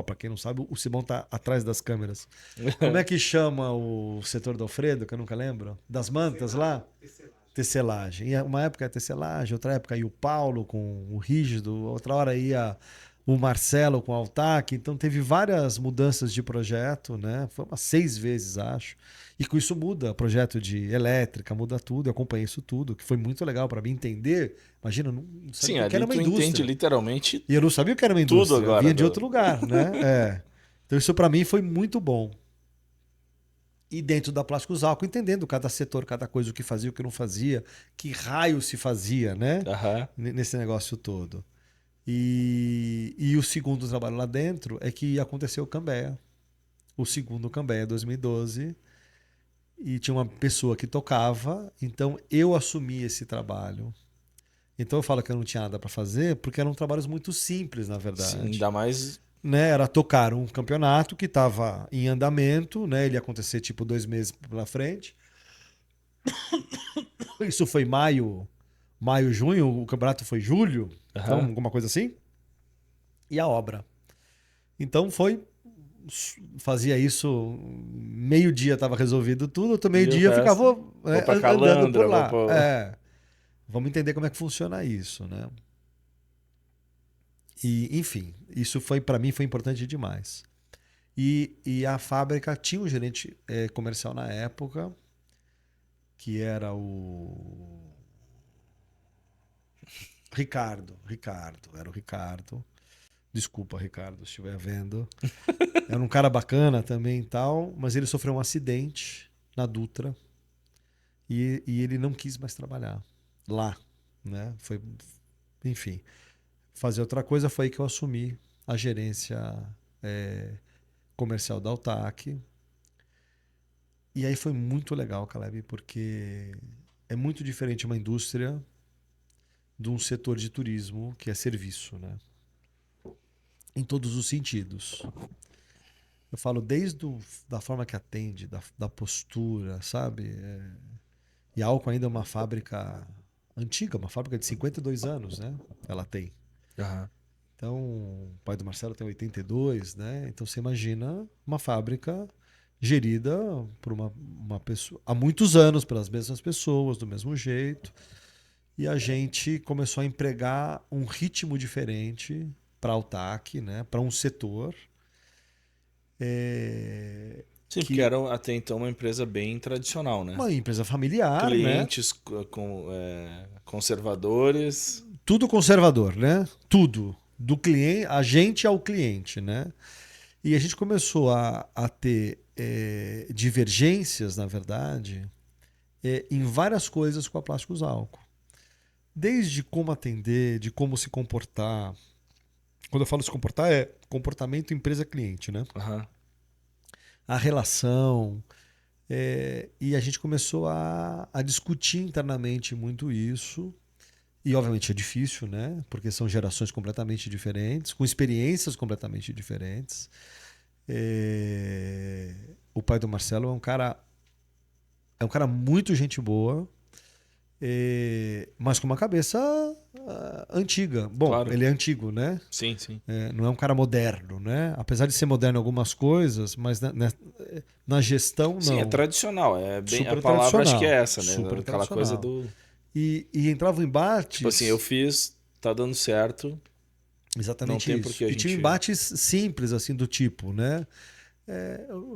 Para quem não sabe, o Simão tá atrás das câmeras. Como é que chama o setor do Alfredo, que eu nunca lembro? Das mantas lá? Tecelagem. E uma época é tecelagem, outra época ia o Paulo com o rígido, outra hora ia o Marcelo com o Altac. Então teve várias mudanças de projeto, né? Foi umas 6 vezes, acho. E com isso muda projeto de elétrica, muda tudo. Eu acompanhei isso tudo, que foi muito legal para mim entender. Imagina, eu não Sim, sabia o que era ali uma tu entende indústria. literalmente E eu não sabia o que era uma tudo indústria. Eu agora. vinha de outro lugar, né? Então isso para mim foi muito bom. E dentro da Plásticos Álcool, entendendo cada setor, cada coisa, o que fazia, o que não fazia, que raio se fazia, né? Aham. Nesse negócio todo. E o segundo trabalho lá dentro é que aconteceu o Cambéa. O segundo Cambéa, 2012. E tinha uma pessoa que tocava, então eu assumi esse trabalho. Então eu falo que eu não tinha nada para fazer, porque eram trabalhos muito simples, na Sim, verdade. ainda mais. Né, era tocar um campeonato que estava em andamento, né? Ele ia acontecer tipo 2 meses pela frente. Isso foi maio, junho, o campeonato foi julho, então Aham. alguma coisa assim. E a obra. Então fazia isso, meio-dia estava resolvido tudo, outro E o meio-dia eu resto? ficava Vou pra andando Calandra, por vou lá. pra. Vamos entender como é que funciona isso, né? E, enfim, isso foi para mim foi importante demais. E a fábrica tinha um gerente comercial na época, que era o Ricardo. Era o Ricardo. Desculpa, Ricardo, se estiver vendo. Era um cara bacana também e tal, mas ele sofreu um acidente na Dutra e ele não quis mais trabalhar lá, né? Foi, enfim, fazer outra coisa. Foi aí que eu assumi a gerência comercial da Altac. E aí foi muito legal, Caleb, porque é muito diferente uma indústria de um setor de turismo que é serviço, né? Em todos os sentidos. Eu falo da forma que atende, da postura, sabe? E a Alco ainda é uma fábrica antiga, uma fábrica de 52 anos, né? Ela tem. Aham. Então, o pai do Marcelo tem 82, né? Então você imagina uma fábrica gerida por uma pessoa há muitos anos pelas mesmas pessoas, do mesmo jeito. E a gente começou a empregar um ritmo diferente para a Altac, né? Para um setor. Sim, porque era até então uma empresa bem tradicional, né? Uma empresa familiar, né? Clientes conservadores. Tudo conservador, né? Tudo. Do cliente, a gente ao cliente, né? E a gente começou a ter divergências, na verdade, em várias coisas com a Plásticos Álcool. Desde como atender, de como se comportar. Quando eu falo se comportar, é comportamento empresa-cliente, né? Uhum. A relação. E a gente começou a discutir internamente muito isso. E, obviamente, é difícil, né? Porque são gerações completamente diferentes, com experiências completamente diferentes. O pai do Marcelo é um cara muito gente boa, mas com uma cabeça antiga. Bom, Claro. ele é antigo, né? Sim, sim. Não é um cara moderno, né? Apesar de ser moderno em algumas coisas, mas na gestão, não. Sim, é tradicional. É bem, Super a palavra acho tradicional. que é essa, né? Super Aquela coisa do... E entrava em embates... Tipo assim, eu fiz, tá dando certo. Exatamente não tem isso. porque a E tinha gente... embates simples, assim, do tipo, né?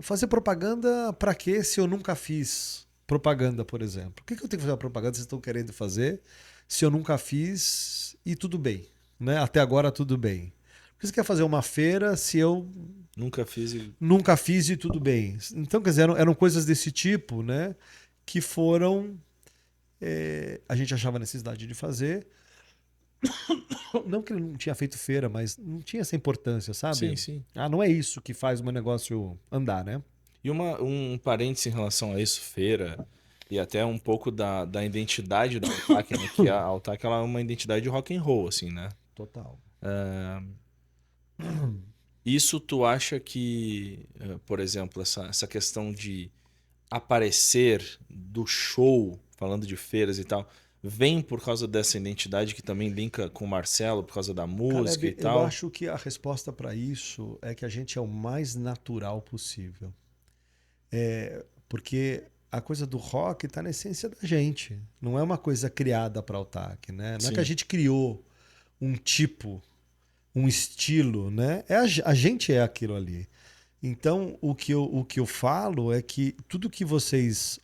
Fazer propaganda para quê se eu nunca fiz propaganda, por exemplo? Por que eu tenho que fazer uma propaganda que vocês estão querendo fazer se eu nunca fiz e tudo bem? Né? Até agora tudo bem. Por que você quer fazer uma feira se eu nunca fiz e tudo bem? Então, quer dizer, eram coisas desse tipo, né? Que foram... a gente achava necessidade de fazer. Não que ele não tinha feito feira, mas não tinha essa importância, sabe? Sim, sim. Não é isso que faz o meu negócio andar, né? E um parênteses em relação a isso, feira, e até um pouco da identidade da Altac, né? Que a Altac ela é uma identidade rock and roll, assim, né? Total. Isso tu acha que, por exemplo, essa questão de aparecer do show, falando de feiras e tal, vem por causa dessa identidade que também linka com o Marcelo, por causa da música e tal? Eu acho que a resposta para isso é que a gente é o mais natural possível. Porque a coisa do rock está na essência da gente. Não é uma coisa criada para o Altac, né? Não é que a gente criou um tipo, um estilo, né? A gente é aquilo ali. Então, o que eu falo é que tudo que vocês,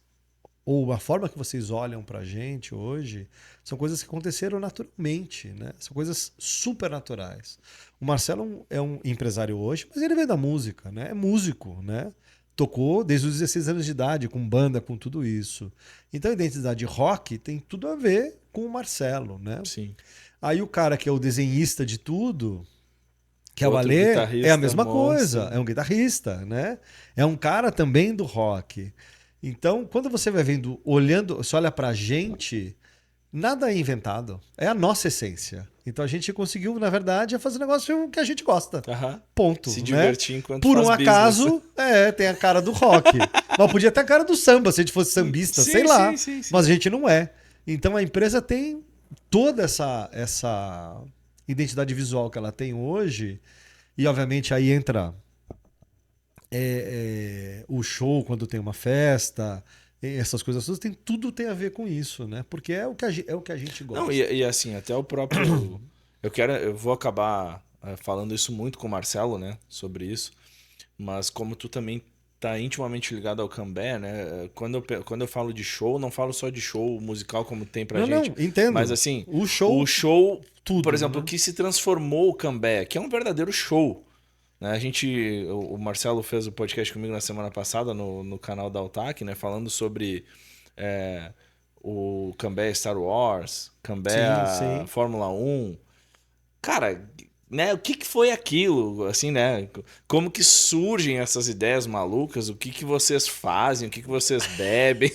ou a forma que vocês olham pra gente hoje, são coisas que aconteceram naturalmente, né? São coisas super naturais. O Marcelo é um empresário hoje, mas ele vem da música, né? É músico, né? Tocou desde os 16 anos de idade, com banda, com tudo isso. Então a identidade rock tem tudo a ver com o Marcelo, né? Sim. Aí o cara que é o desenhista de tudo, que é o Outro Alê, guitarrista é a mesma monstro. coisa. É um guitarrista, né? É um cara também do rock. Então, quando você vai vendo, olhando, você olha pra gente, nada é inventado. É a nossa essência. Então a gente conseguiu, na verdade, fazer um negócio que a gente gosta. Ponto. Se né? divertir enquanto Por faz um acaso, tem a cara do rock. Mas podia ter a cara do samba, se a gente fosse sambista, Sim, sei lá. sim. Mas a gente não é. Então a empresa tem toda essa identidade visual que ela tem hoje. E, obviamente, aí entra o show quando tem uma festa, essas coisas todas, tudo tem a ver com isso, né? Porque é o que a gente gosta. Não, e assim, até o próprio... eu vou acabar falando isso muito com o Marcelo, né? Sobre isso. Mas como tu também tá intimamente ligado ao Cambé, né? Quando eu falo de show, não falo só de show musical como tem pra gente. Não, entendo. Mas assim, o show tudo, por exemplo, né? o que se transformou o Cambé, que é um verdadeiro show. Né? O Marcelo fez o podcast comigo na semana passada no canal da Altac, né? Falando sobre o Cambé Star Wars, Cambé Sim. Fórmula 1. Cara, né? O que foi aquilo, assim, né? Como que surgem essas ideias malucas? O que vocês fazem? O que vocês bebem?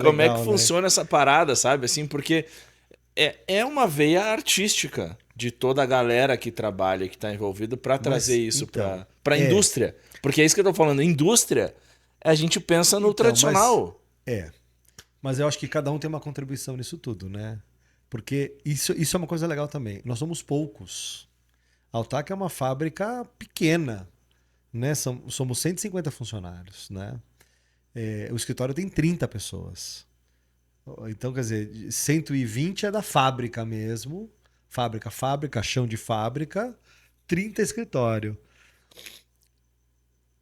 Como legal, é que funciona essa parada, sabe? Assim, porque é uma veia artística de toda a galera que trabalha, que está envolvido para trazer isso para a indústria. Porque é isso que eu tô falando. Indústria, a gente pensa no tradicional. Mas eu acho que cada um tem uma contribuição nisso tudo, né? Porque isso é uma coisa legal também. Nós somos poucos. A Altac é uma fábrica pequena, né? Somos 150 funcionários, né? O escritório tem 30 pessoas. Então, quer dizer, 120 é da fábrica mesmo. Fábrica, chão de fábrica, 30 escritório.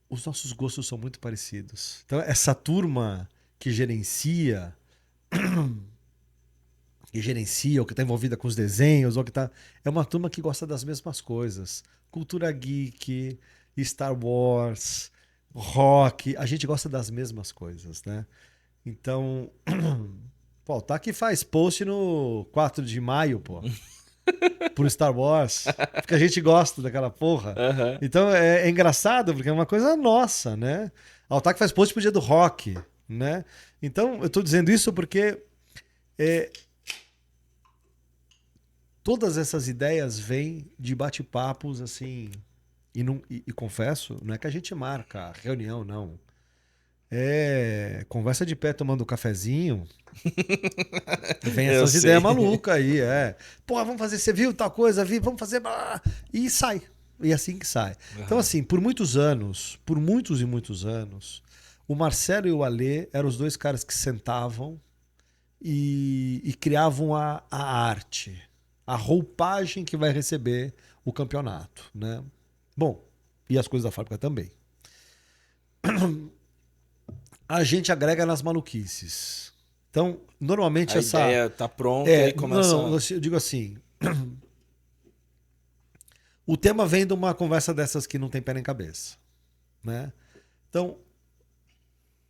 Os nossos gostos são muito parecidos. Então, essa turma que gerencia, ou que está envolvida com os desenhos, ou que tá, é uma turma que gosta das mesmas coisas. Cultura geek, Star Wars, rock, a gente gosta das mesmas coisas, né? Então, pô, tá que faz post no 4 de maio, pô. Por Star Wars, porque a gente gosta daquela porra. Aham. Então é engraçado, porque é uma coisa nossa, né? A Altac faz post pro dia do rock, né? Então eu tô dizendo isso porque todas essas ideias vêm de bate-papos assim, e confesso, não é que a gente marca reunião, não. É conversa de pé tomando um cafezinho. Vem Eu essas sei. ideias malucas aí, Pô, vamos fazer, você viu tal coisa, vamos fazer. E sai. E é assim que sai. Então, assim, por muitos e muitos anos, o Marcelo e o Alê eram os dois caras que sentavam e criavam a arte, a roupagem que vai receber o campeonato, né? Bom, e as coisas da fábrica também. A gente agrega nas maluquices. Então, normalmente A essa ideia tá pronta e começa... Não, eu digo assim. O tema vem de uma conversa dessas que não tem pé nem cabeça, né? Então,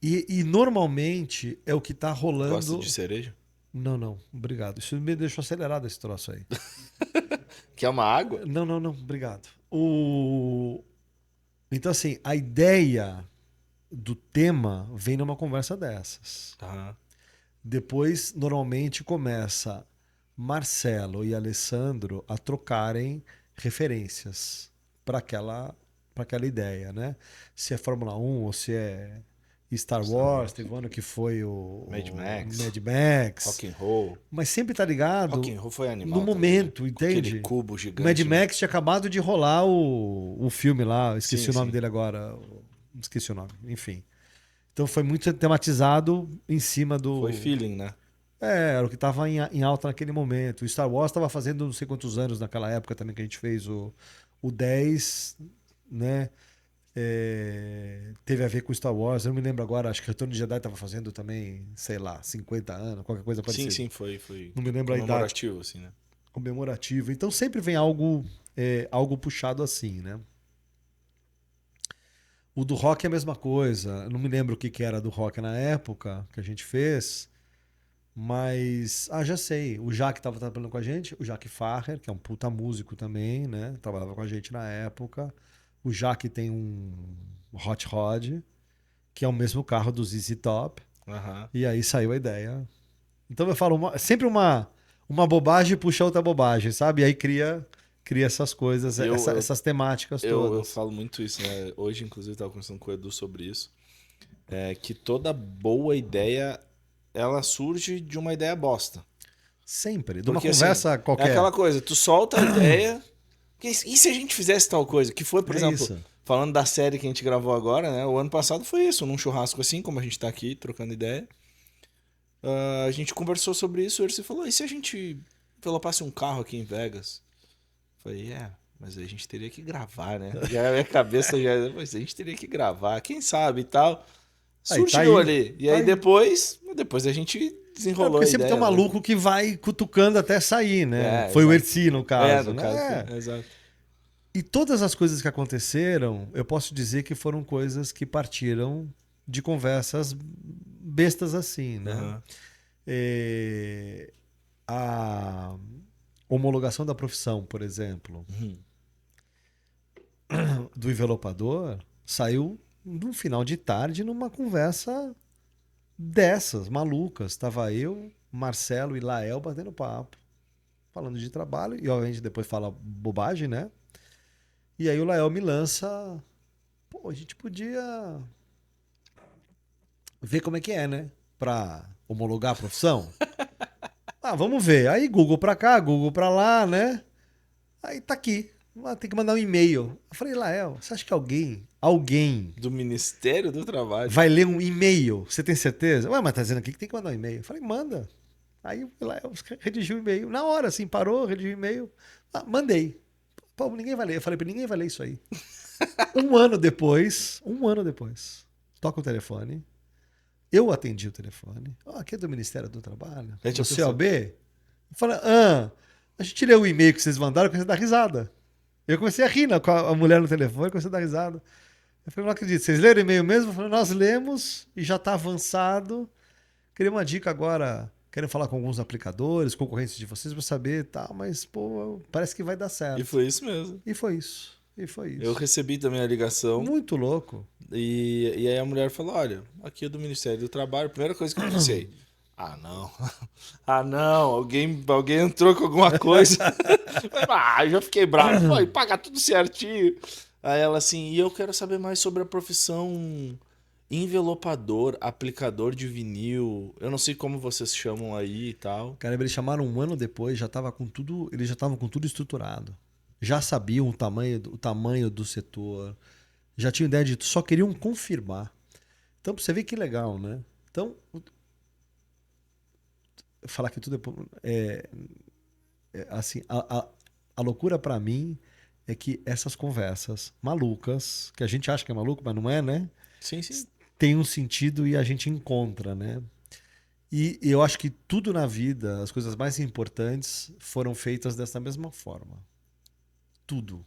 e normalmente é o que tá rolando. Gosta de cereja? Não, obrigado. Isso me deixou acelerado esse troço aí. Quer uma água? Não, obrigado. Então, assim, a ideia do tema vem numa conversa dessas. Tá. Depois, normalmente, começa Marcelo e Alessandro a trocarem referências para aquela ideia, né? Se é Fórmula 1 ou se é Star Wars, teve um ano que foi o Mad Max. Rock and Roll. Mas sempre tá ligado Rock and Roll foi animal no também, momento, né? entende? Aquele cubo O gigante. Mad Max tinha acabado de rolar o filme lá, esqueci Sim, o nome sim. dele agora, esqueci o nome, enfim. Então foi muito tematizado em cima do... Foi feeling, né? Era o que estava em alta naquele momento. O Star Wars estava fazendo não sei quantos anos naquela época também que a gente fez o 10, né? Teve a ver com Star Wars. Eu não me lembro agora, acho que Retorno de Jedi estava fazendo também, sei lá, 50 anos, qualquer coisa parecida. Sim, foi Não me lembro a idade. comemorativo, assim, né? Comemorativo. Então sempre vem algo puxado assim, né? O do rock é a mesma coisa. Eu não me lembro o que era do rock na época que a gente fez, mas... já sei. O Jaque estava trabalhando com a gente, o Jaque Farrer, que é um puta músico também, né? Trabalhava com a gente na época. O Jaque tem um Hot Rod, que é o mesmo carro do ZZ Top. Aham. E aí saiu a ideia. Então eu falo, sempre uma bobagem puxa outra bobagem, sabe? E aí cria essas coisas, essas temáticas Eu todas. falo muito isso, né? Hoje, inclusive, eu estava conversando com o Edu sobre isso. Que toda boa ideia, ela surge de uma ideia bosta. Sempre. De uma Porque, conversa assim, qualquer. É aquela coisa, tu solta a ideia... E se a gente fizesse tal coisa? Que foi, por exemplo, isso. falando da série que a gente gravou agora, né? O ano passado foi isso, num churrasco assim, como a gente tá aqui, trocando ideia. A gente conversou sobre isso, e ele falou, e se a gente envelopasse um carro aqui em Vegas? Eu falei, mas a gente teria que gravar, né? Já a minha cabeça mas a gente teria que gravar, quem sabe e tal. Aí, tá Surgiu aí. ali. E Tá aí aí. depois a gente desenrolou Porque a sempre ideia. tem um maluco que vai cutucando até sair, né? Foi exato. o Erci, no caso. No né? caso, exato. E todas as coisas que aconteceram, eu posso dizer que foram coisas que partiram de conversas bestas assim, né? Aham. A homologação da profissão, por exemplo, do envelopador, saiu no final de tarde numa conversa dessas, malucas. Estava eu, Marcelo e Lael batendo papo, falando de trabalho, e obviamente depois fala bobagem, né? E aí o Lael me lança, a gente podia ver como é que é, né? Pra homologar a profissão. Vamos ver. Aí Google pra cá, Google pra lá, né? Aí tá aqui. Tem que mandar um e-mail. Eu falei, Lael, você acha que alguém Do Ministério do Trabalho. vai ler um e-mail? Você tem certeza? Ué, mas tá dizendo aqui que tem que mandar um e-mail. Eu falei, manda. Aí eu fui lá, eu redigi o e-mail. Na hora, assim, parou, redigi o e-mail. Mandei. Pô, ninguém vai ler. Eu falei pra ele, ninguém vai ler isso aí. Um ano depois, toca o telefone. Eu atendi o telefone. Aqui é do Ministério do Trabalho. É tipo Do CLB. Eu falei, a gente leu o e-mail que vocês mandaram, eu comecei a dar risada. Eu comecei a rir com a mulher no telefone, comecei a dar risada. Eu falei, não acredito, vocês leram o e-mail mesmo? Eu falei, nós lemos e já está avançado. Queria uma dica agora. Quero falar com alguns aplicadores, concorrentes de vocês para saber e tal, mas, pô, parece que vai dar certo. E foi isso mesmo. E foi isso. Eu recebi também a ligação. Muito louco. E aí a mulher falou, olha, aqui é do Ministério do Trabalho. A primeira coisa que eu pensei, não. Alguém entrou com alguma coisa. Eu já fiquei bravo. Pô, e pagar tudo certinho. Aí ela assim, e eu quero saber mais sobre a profissão envelopador, aplicador de vinil. Eu não sei como vocês chamam aí e tal. Cara, eles chamaram um ano depois, eles já estavam com tudo estruturado. Já sabiam o tamanho do setor. Já tinham ideia de tudo, só queriam confirmar. Então, pra você ver que legal, né? Então, falar que tudo assim, a loucura pra mim é que essas conversas malucas, que a gente acha que é maluco, mas não é, né? Sim. Tem um sentido e a gente encontra, né? E eu acho que tudo na vida, as coisas mais importantes, foram feitas dessa mesma forma. Tudo.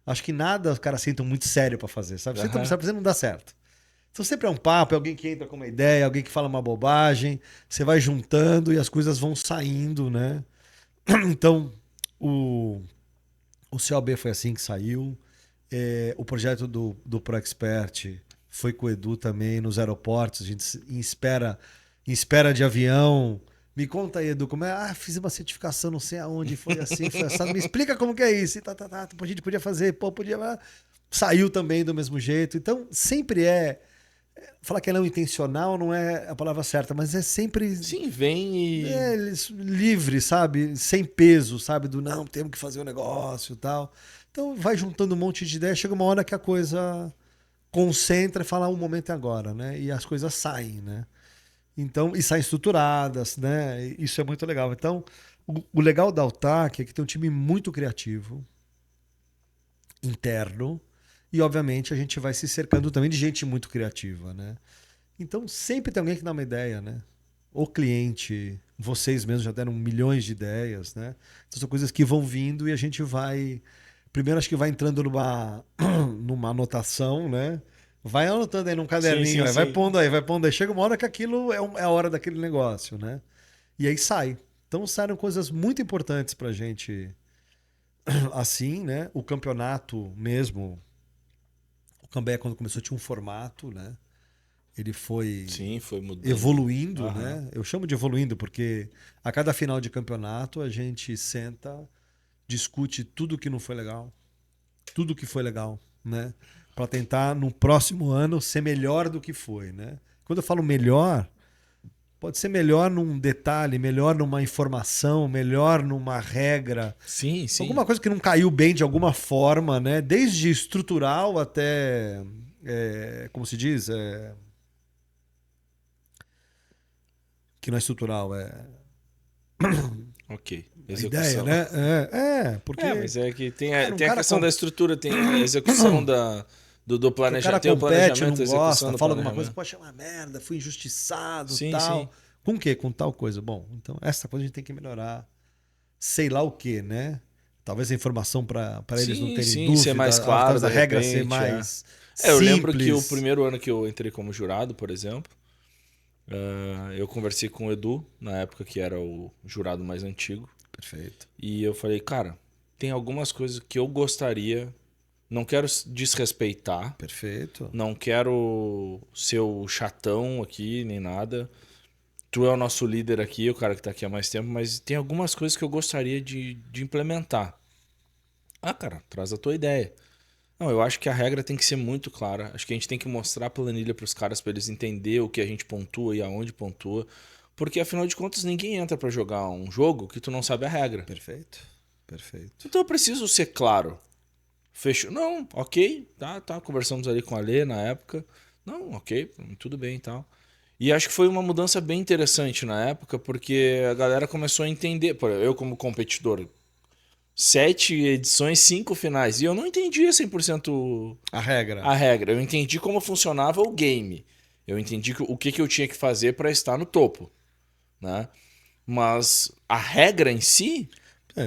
Acho que nada os caras sentam muito sério pra fazer, sabe? Sentam pra fazer, não dá certo. Então sempre é um papo, é alguém que entra com uma ideia, alguém que fala uma bobagem, você vai juntando e as coisas vão saindo, né? Então, o CLB foi assim que saiu. O projeto do ProExpert foi com o Edu também nos aeroportos, a gente em espera de avião. Me conta aí, Edu, como é? Fiz uma certificação, não sei aonde, foi assim, foi assado. Me explica como que é isso. E a gente podia fazer, podia. Saiu também do mesmo jeito. Então, sempre falar que é não intencional não é a palavra certa, mas é sempre. Sim, vem e. Livre, sabe? Sem peso, sabe? Não, temos que fazer um negócio e tal. Então, vai juntando um monte de ideias, chega uma hora que a coisa concentra e fala, o momento é agora, né? E as coisas saem, né? Então, e saem estruturadas, né? Isso é muito legal. Então, o legal da Autac é que tem um time muito criativo, interno, e obviamente a gente vai se cercando também de gente muito criativa, né? Então, sempre tem alguém que dá uma ideia, né? O cliente, vocês mesmos já deram milhões de ideias, né? Então, são coisas que vão vindo e a gente vai... Primeiro, acho que vai entrando numa anotação, né? Vai anotando aí num caderninho, sim. vai pondo aí. Chega uma hora que aquilo é a hora daquele negócio, né? E aí sai. Então saíram coisas muito importantes pra gente assim, né? O campeonato mesmo, o Cambé quando começou tinha um formato, né? Ele foi mudando. Evoluindo, né? Eu chamo de evoluindo porque a cada final de campeonato a gente senta, discute tudo que não foi legal, tudo que foi legal, né? Para tentar, no próximo ano, ser melhor do que foi, né? Quando eu falo melhor, pode ser melhor num detalhe, melhor numa informação, melhor numa regra. Sim. Alguma coisa que não caiu bem de alguma forma, né? Desde estrutural até... como se diz? Que não é estrutural, Ok. Execução. Ideia, né? Porque... mas é que tem a questão da estrutura, tem a execução do planejamento. Tem o planejamento, não gosta, fala alguma coisa, poxa, é uma merda, fui injustiçado, tal. Sim. Com o quê? Com tal coisa. Bom, então essa coisa a gente tem que melhorar. Sei lá o quê, né? Talvez a informação para eles não terem dúvida. Ser mais claro, a regra ser mais simples. Eu lembro que o primeiro ano que eu entrei como jurado, por exemplo, eu conversei com o Edu, na época que era o jurado mais antigo. Perfeito. E eu falei, cara, tem algumas coisas que eu gostaria... Não quero desrespeitar. Perfeito. Não quero ser o chatão aqui, nem nada. Tu é o nosso líder aqui, o cara que tá aqui há mais tempo, mas tem algumas coisas que eu gostaria de implementar. Cara, traz a tua ideia. Não, eu acho que a regra tem que ser muito clara. Acho que a gente tem que mostrar a planilha pros caras para eles entenderem o que a gente pontua e aonde pontua. Porque, afinal de contas, ninguém entra para jogar um jogo que tu não sabe a regra. Perfeito. Perfeito. Então eu preciso ser claro. Fechou? Não, ok. Tá. Conversamos ali com a Lê na época. Não, ok, tudo bem e tal. E acho que foi uma mudança bem interessante na época, porque a galera começou a entender. Eu, como competidor, 7 edições, 5 finais. E eu não entendia 100% A regra. a regra. Eu entendi como funcionava o game. Eu entendi o que eu tinha que fazer para estar no topo, né? Mas a regra em si,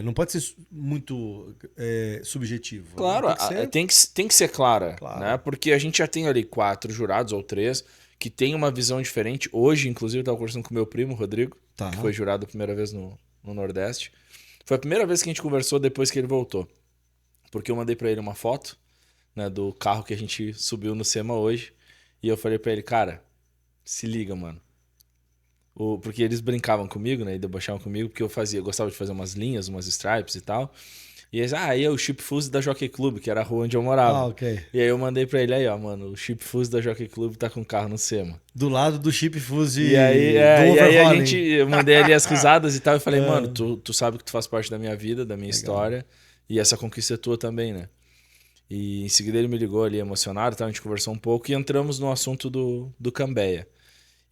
Não pode ser muito subjetivo. Né? claro, tem que ser clara, Claro. né? Porque a gente já tem ali 4 jurados ou 3 que tem uma visão diferente. Hoje, inclusive, eu estava conversando com meu primo, Rodrigo, Tá. que foi jurado a primeira vez no Nordeste. Foi a primeira vez que a gente conversou depois que ele voltou. Porque eu mandei para ele uma foto, né, do carro que a gente subiu no SEMA hoje. E eu falei para ele, cara, se liga, mano. Porque eles brincavam comigo, né? E debochavam comigo, porque eu gostava de fazer umas linhas, umas stripes e tal. E eles, aí é o Chip Fuse da Jockey Club, que era a rua onde eu morava. Ok. E aí eu mandei pra ele aí, ó, mano, o Chip Fuse da Jockey Club tá com carro no SEMA. Do lado do Chip Fuse E aí, do e aí overhauling. eu mandei ali as risadas e tal. E falei, mano, tu sabe que tu faz parte da minha vida, da minha história. E essa conquista é tua também, né? E em seguida ele me ligou ali emocionado, tá? A gente conversou um pouco e entramos no assunto do Cambeia.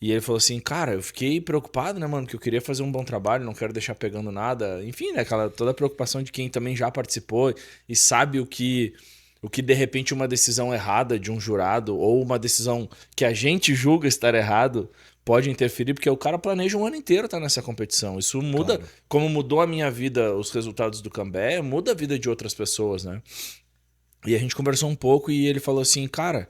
E ele falou assim, cara, eu fiquei preocupado, né, mano, que eu queria fazer um bom trabalho, não quero deixar pegando nada. Enfim, né, toda a preocupação de quem também já participou e sabe o que de repente uma decisão errada de um jurado ou uma decisão que a gente julga estar errado pode interferir, porque o cara planeja um ano inteiro estar nessa competição. Isso muda, Claro. como mudou a minha vida, os resultados do Cambé, muda a vida de outras pessoas, né? E a gente conversou um pouco e ele falou assim, cara,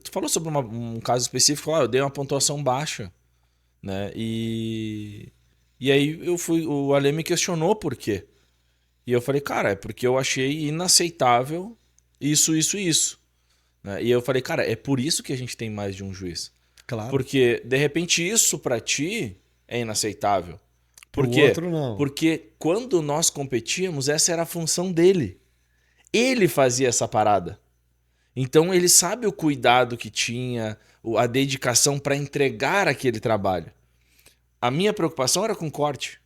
tu falou sobre um caso específico, eu dei uma pontuação baixa, né? E aí o Ale me questionou por quê. E eu falei, cara, é porque eu achei inaceitável isso, né? E eu falei, cara, é por isso que a gente tem mais de um juiz. Claro. Porque, de repente, isso pra ti é inaceitável. Por Pro quê? outro, não. Porque quando nós competíamos, essa era a função dele. Ele fazia essa parada. Então ele sabe o cuidado que tinha, a dedicação para entregar aquele trabalho. A minha preocupação era com corte.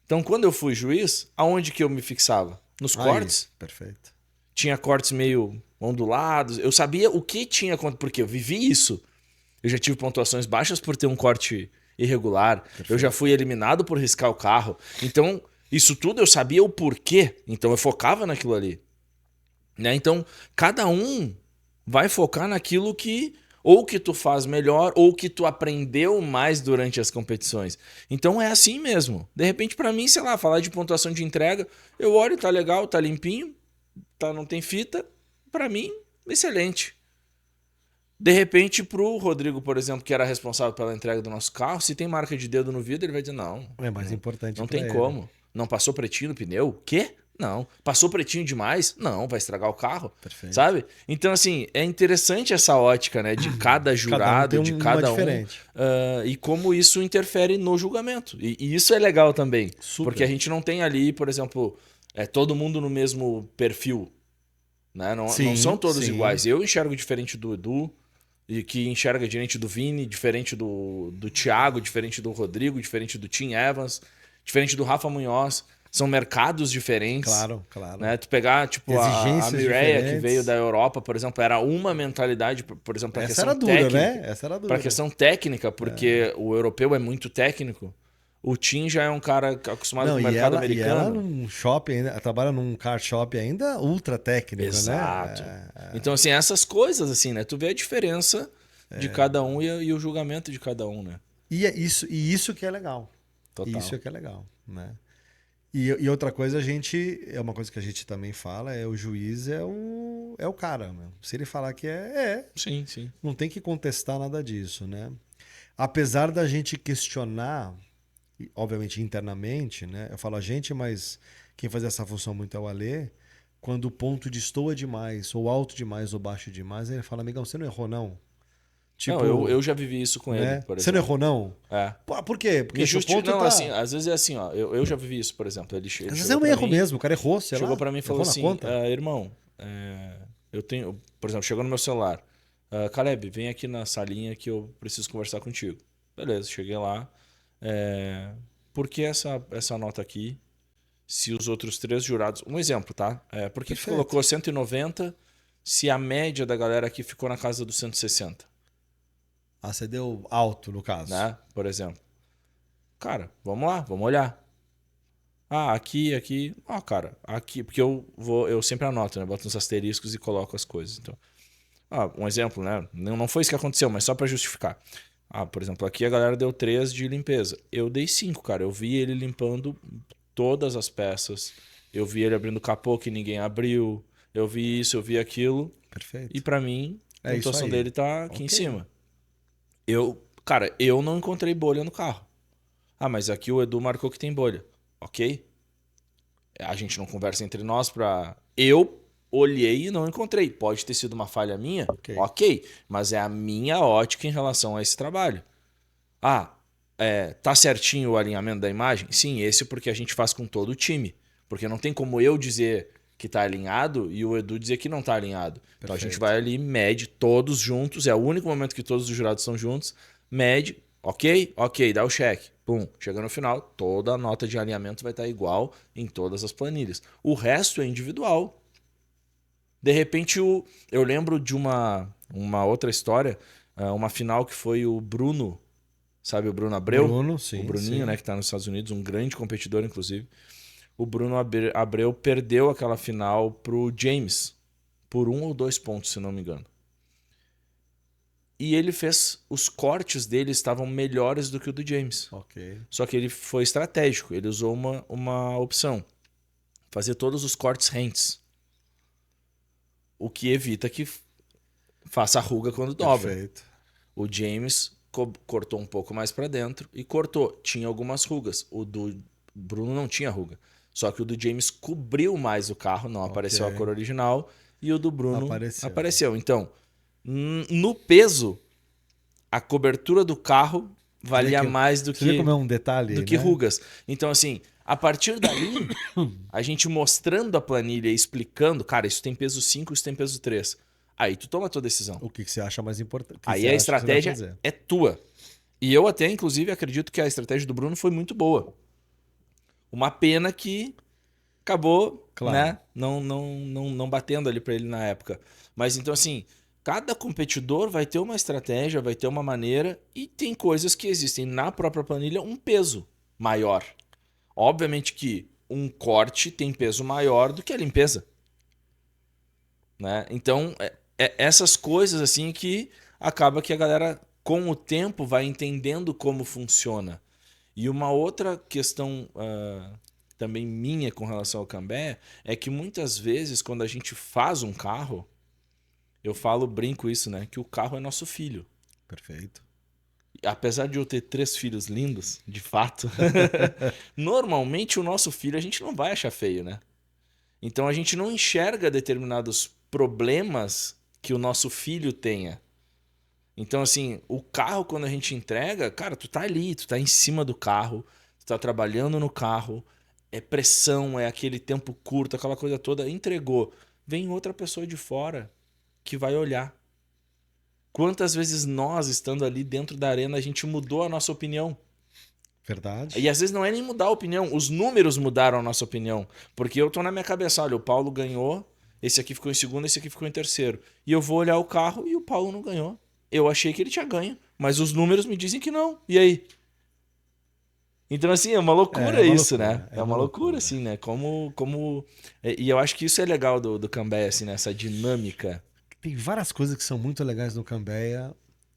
Então quando eu fui juiz, aonde que eu me fixava? Nos cortes. Perfeito. Tinha cortes meio ondulados. Eu sabia o que tinha, porque eu vivi isso. Eu já tive pontuações baixas por ter um corte irregular. Perfeito. Eu já fui eliminado por riscar o carro. Então isso tudo eu sabia o porquê. Então eu focava naquilo ali. Né? Então cada um vai focar naquilo que ou que tu faz melhor ou que tu aprendeu mais durante as competições. Então é assim mesmo. De repente, para mim, sei lá, falar de pontuação de entrega, eu olho, tá legal, tá limpinho, não tem fita, para mim, excelente. De repente, pro Rodrigo, por exemplo, que era responsável pela entrega do nosso carro, se tem marca de dedo no vidro, ele vai dizer, não. É mais importante Não pra tem ele. como. Não passou pretinho no pneu? O quê? Não. Passou pretinho demais? Não, vai estragar o carro. Perfeito. Sabe? Então, assim, é interessante essa ótica, né? De cada jurado, de cada um. E como isso interfere no julgamento. E isso é legal também. Super. Porque a gente não tem ali, por exemplo, todo mundo no mesmo perfil. Né? Não são todos iguais. Eu enxergo diferente do Edu, e que enxerga diferente do Vini, diferente do Thiago, diferente do Rodrigo, diferente do Tim Evans, diferente do Rafa Munhoz. São mercados diferentes. Claro. Né? Tu pegar, tipo, a Mireia, que veio da Europa, por exemplo, era uma mentalidade, por exemplo, para questão técnica. Essa era dura. Para questão técnica, porque o europeu é muito técnico. O Tim já é um cara acostumado com o mercado americano. E ela num shopping ainda, trabalha num car shop ainda ultra técnico, Exato. né? Então, assim, essas coisas, assim, né? Tu vê a diferença de cada um e o julgamento de cada um, né? E isso que é legal. Total. Isso que é legal, né? E outra coisa, é uma coisa que a gente também fala, o juiz é o cara, meu. Se ele falar que Sim. Não tem que contestar nada disso, né? Apesar da gente questionar, obviamente internamente, né? Eu falo a gente, mas quem faz essa função muito é o Alê. Quando o ponto destoa demais, ou alto demais, ou baixo demais, ele fala, amigão, você não errou, não? Tipo, não, eu já vivi isso com ele, por exemplo. Você não errou, não? É. Pô, por quê? Porque o ponto não, assim, às vezes é assim, ó. Eu já vivi isso, por exemplo. Às vezes é um erro mesmo, o cara errou, sei lá. Chegou pra mim e falou assim, irmão, eu tenho... Por exemplo, chegou no meu celular. Caleb, vem aqui na salinha que eu preciso conversar contigo. Beleza, cheguei lá. Por que essa nota aqui? se os outros 3 jurados... Um exemplo, tá? Por que tu Perfeito. colocou 190 se a média da galera aqui ficou na casa dos 160, Ah, você deu alto, no caso. né? Por exemplo. Cara, vamos lá, vamos olhar. Ah, aqui. Ah, cara, aqui. Porque eu sempre anoto, né? Boto uns asteriscos e coloco as coisas. Então, um exemplo, né? Não foi isso que aconteceu, mas só pra justificar. Por exemplo, aqui a galera deu 3 de limpeza. Eu dei 5, cara. Eu vi ele limpando todas as peças. Eu vi ele abrindo o capô que ninguém abriu. Eu vi isso, eu vi aquilo. Perfeito. E pra mim, a É isso pontuação aí. dele tá aqui em Ok. cima. Cara, eu não encontrei bolha no carro. Mas aqui o Edu marcou que tem bolha. Ok? A gente não conversa entre nós pra... Eu olhei e não encontrei. Pode ter sido uma falha minha? Ok. Mas é a minha ótica em relação a esse trabalho. Tá certinho o alinhamento da imagem? Sim, esse porque a gente faz com todo o time. Porque não tem como eu dizer que tá alinhado e o Edu dizer que não tá alinhado. Então a gente vai ali, mede todos juntos. É o único momento que todos os jurados estão juntos. Mede, ok, dá o check. Pum, chega no final, toda a nota de alinhamento vai estar igual em todas as planilhas. O resto é individual. De repente, eu lembro de uma outra história, uma final que foi o Bruno, sabe o Bruno Abreu? Bruno, sim. O Bruninho, sim. né, que está nos Estados Unidos, um grande competidor, inclusive. O Bruno Abreu perdeu aquela final pro James, por 1 ou 2 pontos, se não me engano. E ele fez... Os cortes dele estavam melhores do que o do James. Ok. Só que ele foi estratégico. Ele usou uma opção. Fazer todos os cortes rentes. O que evita que faça ruga quando dobra. Perfeito. O James cortou um pouco mais para dentro e cortou. Tinha algumas rugas. O do Bruno não tinha ruga. Só que o do James cobriu mais o carro. Não apareceu a cor original. E o do Bruno apareceu. Então... No peso, a cobertura do carro valia mais do Você vê como é um detalhe, do que né? rugas. Então, assim, a partir dali, a gente mostrando a planilha e explicando, cara, isso tem peso 5, isso tem peso 3. Aí tu toma a tua decisão. O que você acha mais importante? Aí a estratégia é tua. E eu até, inclusive, acredito que a estratégia do Bruno foi muito boa. Uma pena que acabou, né, não batendo ali para ele na época. Mas então, assim... Cada competidor vai ter uma estratégia, vai ter uma maneira e tem coisas que existem na própria planilha um peso maior. Obviamente que um corte tem peso maior do que a limpeza. Né? Então, essas coisas assim que acaba que a galera, com o tempo, vai entendendo como funciona. E uma outra questão também minha com relação ao Cambé é que muitas vezes, quando a gente faz um carro... Eu brinco isso, né? Que o carro é nosso filho. Perfeito. Apesar de eu ter 3 filhos lindos, de fato, normalmente o nosso filho a gente não vai achar feio, né? Então a gente não enxerga determinados problemas que o nosso filho tenha. Então, assim, o carro, quando a gente entrega, cara, tu tá ali, tu tá em cima do carro, tu tá trabalhando no carro, é pressão, é aquele tempo curto, aquela coisa toda, entregou. Vem outra pessoa de fora que vai olhar. Quantas vezes nós, estando ali dentro da arena, a gente mudou a nossa opinião? Verdade. E às vezes não é nem mudar a opinião, os números mudaram a nossa opinião. Porque eu tô na minha cabeça, olha, o Paulo ganhou, esse aqui ficou em segundo, esse aqui ficou em terceiro. E eu vou olhar o carro e o Paulo não ganhou. Eu achei que ele tinha ganho, mas os números me dizem que não. E aí? Então, assim, é uma loucura isso, né? É uma loucura, assim, né? E eu acho que isso é legal do Cambé, assim, né? Essa dinâmica. Tem várias coisas que são muito legais no Cambéia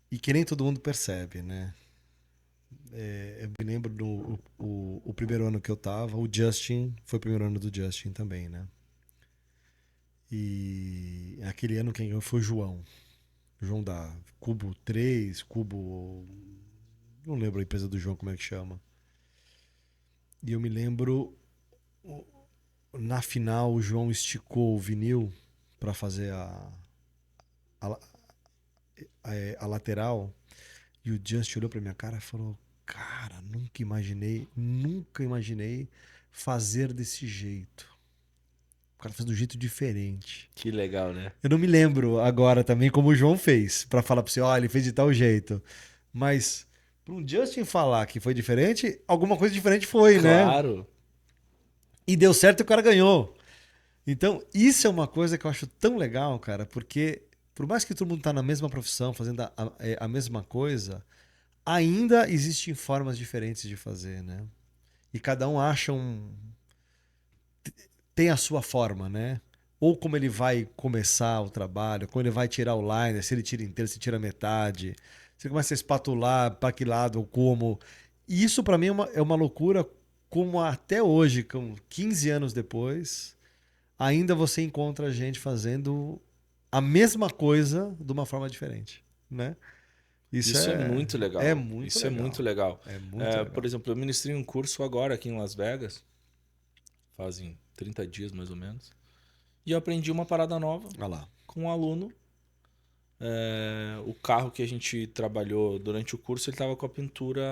e que nem todo mundo percebe, né? Eu me lembro o primeiro ano que eu tava, o Justin, foi o primeiro ano do Justin também, né? E aquele ano quem ganhou foi o João. O João da Cubo 3, Cubo... Não lembro a empresa do João como é que chama. E eu me lembro, na final o João esticou o vinil para fazer a lateral e o Just olhou pra minha cara e falou: cara, nunca imaginei fazer desse jeito. O cara fez de um jeito diferente. Que legal, né? Eu não me lembro agora também como o João fez, pra falar pra você, ó, ele fez de tal jeito. Mas pra um Justin falar que foi diferente, alguma coisa diferente foi, né? Claro. E deu certo e o cara ganhou. Então, isso é uma coisa que eu acho tão legal, cara, porque por mais que todo mundo tá na mesma profissão, fazendo a mesma coisa, ainda existem formas diferentes de fazer, né? E cada um acha tem a sua forma, né? Ou como ele vai começar o trabalho, como ele vai tirar o liner, se ele tira inteiro, se tira metade, se ele começa a espatular, para que lado ou como. E isso para mim é uma loucura, como até hoje, com 15 anos depois, ainda você encontra gente fazendo a mesma coisa de uma forma diferente, né? Isso é muito legal. É muito Isso legal. é muito legal. É muito legal. Por exemplo, eu ministrei um curso agora aqui em Las Vegas, fazem 30 dias mais ou menos, e eu aprendi uma parada nova Olha lá. com um aluno. O carro que a gente trabalhou durante o curso, ele estava com a pintura,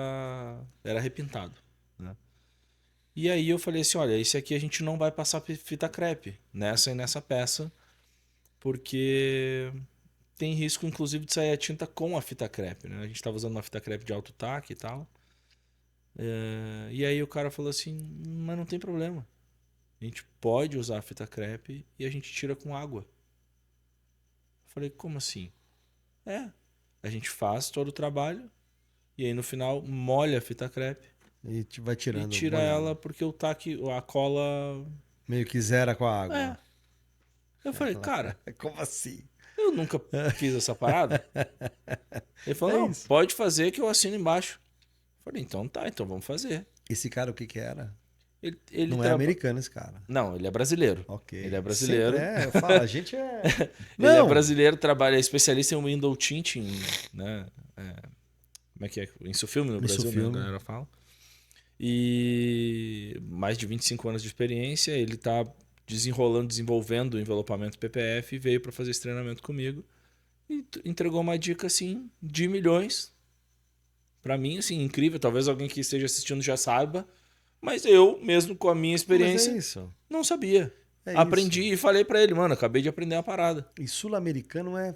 era repintado, né? E aí eu falei assim, olha, esse aqui a gente não vai passar fita crepe nessa e nessa peça, porque tem risco, inclusive, de sair a tinta com a fita crepe, né? A gente estava usando uma fita crepe de alto taque e tal. E aí o cara falou assim, mas não tem problema. A gente pode usar a fita crepe e a gente tira com água. Eu falei, como assim? A gente faz todo o trabalho e aí no final molha a fita crepe E vai tirando. e tira molhando. ela porque o taque, a cola... Meio que zera com a água. Eu falei, cara, Como assim? eu nunca fiz essa parada. Ele falou, É não, isso. pode fazer que eu assino embaixo. Eu falei, então tá, então vamos fazer. Esse cara, o que que era? Ele Não é americano esse cara. Não, ele é brasileiro. Ok. Ele é brasileiro. Sempre eu falo, a gente é... Ele é brasileiro, trabalha, é especialista em window tinting, né? Como é que é? Insufilme no Brasil, Insufilme. né? A galera fala. E mais de 25 anos de experiência, ele tá desenvolvendo o envelopamento PPF e veio para fazer esse treinamento comigo. E entregou uma dica, assim, de milhões. Para mim, assim, incrível. Talvez alguém que esteja assistindo já saiba. Mas eu, mesmo com a minha experiência, Mas é isso. não sabia. É Aprendi isso. e falei para ele, mano, acabei de aprender uma parada. E sul-americano é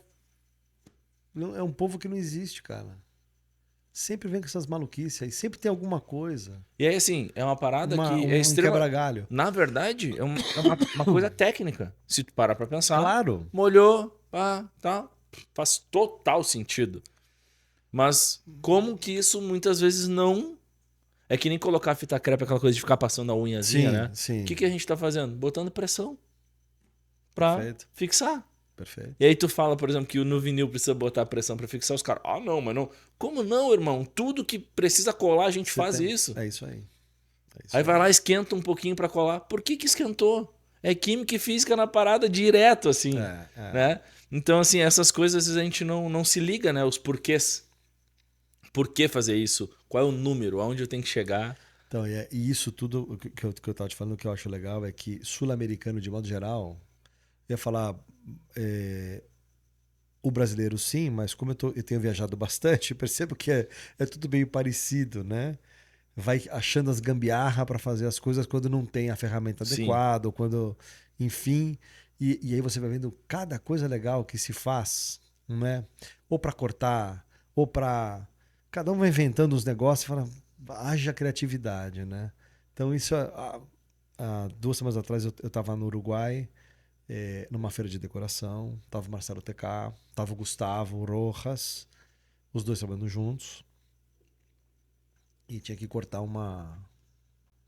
um povo que não existe, cara. Sempre vem com essas maluquices aí. Sempre tem alguma coisa. E aí, assim, é uma parada que é Um extrema... quebra-galho. Na verdade, é uma coisa técnica. Se tu parar pra pensar. Claro. Molhou, pá, tá. Faz total sentido. Mas como que isso muitas vezes não... É que nem colocar fita crepe, aquela coisa de ficar passando a unhazinha, Sim, né? sim. O que a gente tá fazendo? Botando pressão pra Perfeito. fixar. Perfeito. E aí tu fala, por exemplo, que no vinil precisa botar pressão pra fixar os caras. Ah, não, mas não. Como não, irmão? Tudo que precisa colar, a gente faz isso. É isso aí. Aí vai lá, esquenta um pouquinho pra colar. Por que esquentou? É química e física na parada direto, assim. Né? Então, assim, essas coisas a gente não se liga, né? Os porquês. Por que fazer isso? Qual é o número? Aonde eu tenho que chegar? Então, e isso tudo que eu tava te falando, que eu acho legal é que sul-americano, de modo geral, eu ia falar o brasileiro sim, mas como eu tenho viajado bastante, eu percebo que é tudo meio parecido, né? Vai achando as gambiarra para fazer as coisas quando não tem a ferramenta Sim. adequada, ou quando, enfim, e aí você vai vendo cada coisa legal que se faz, né? Ou para cortar, ou para cada um vai inventando uns negócios e fala, haja criatividade, né? Então isso há 2 semanas atrás eu estava no Uruguai, numa feira de decoração, tava o Marcelo TK, tava o Gustavo Rojas, os dois trabalhando juntos. E tinha que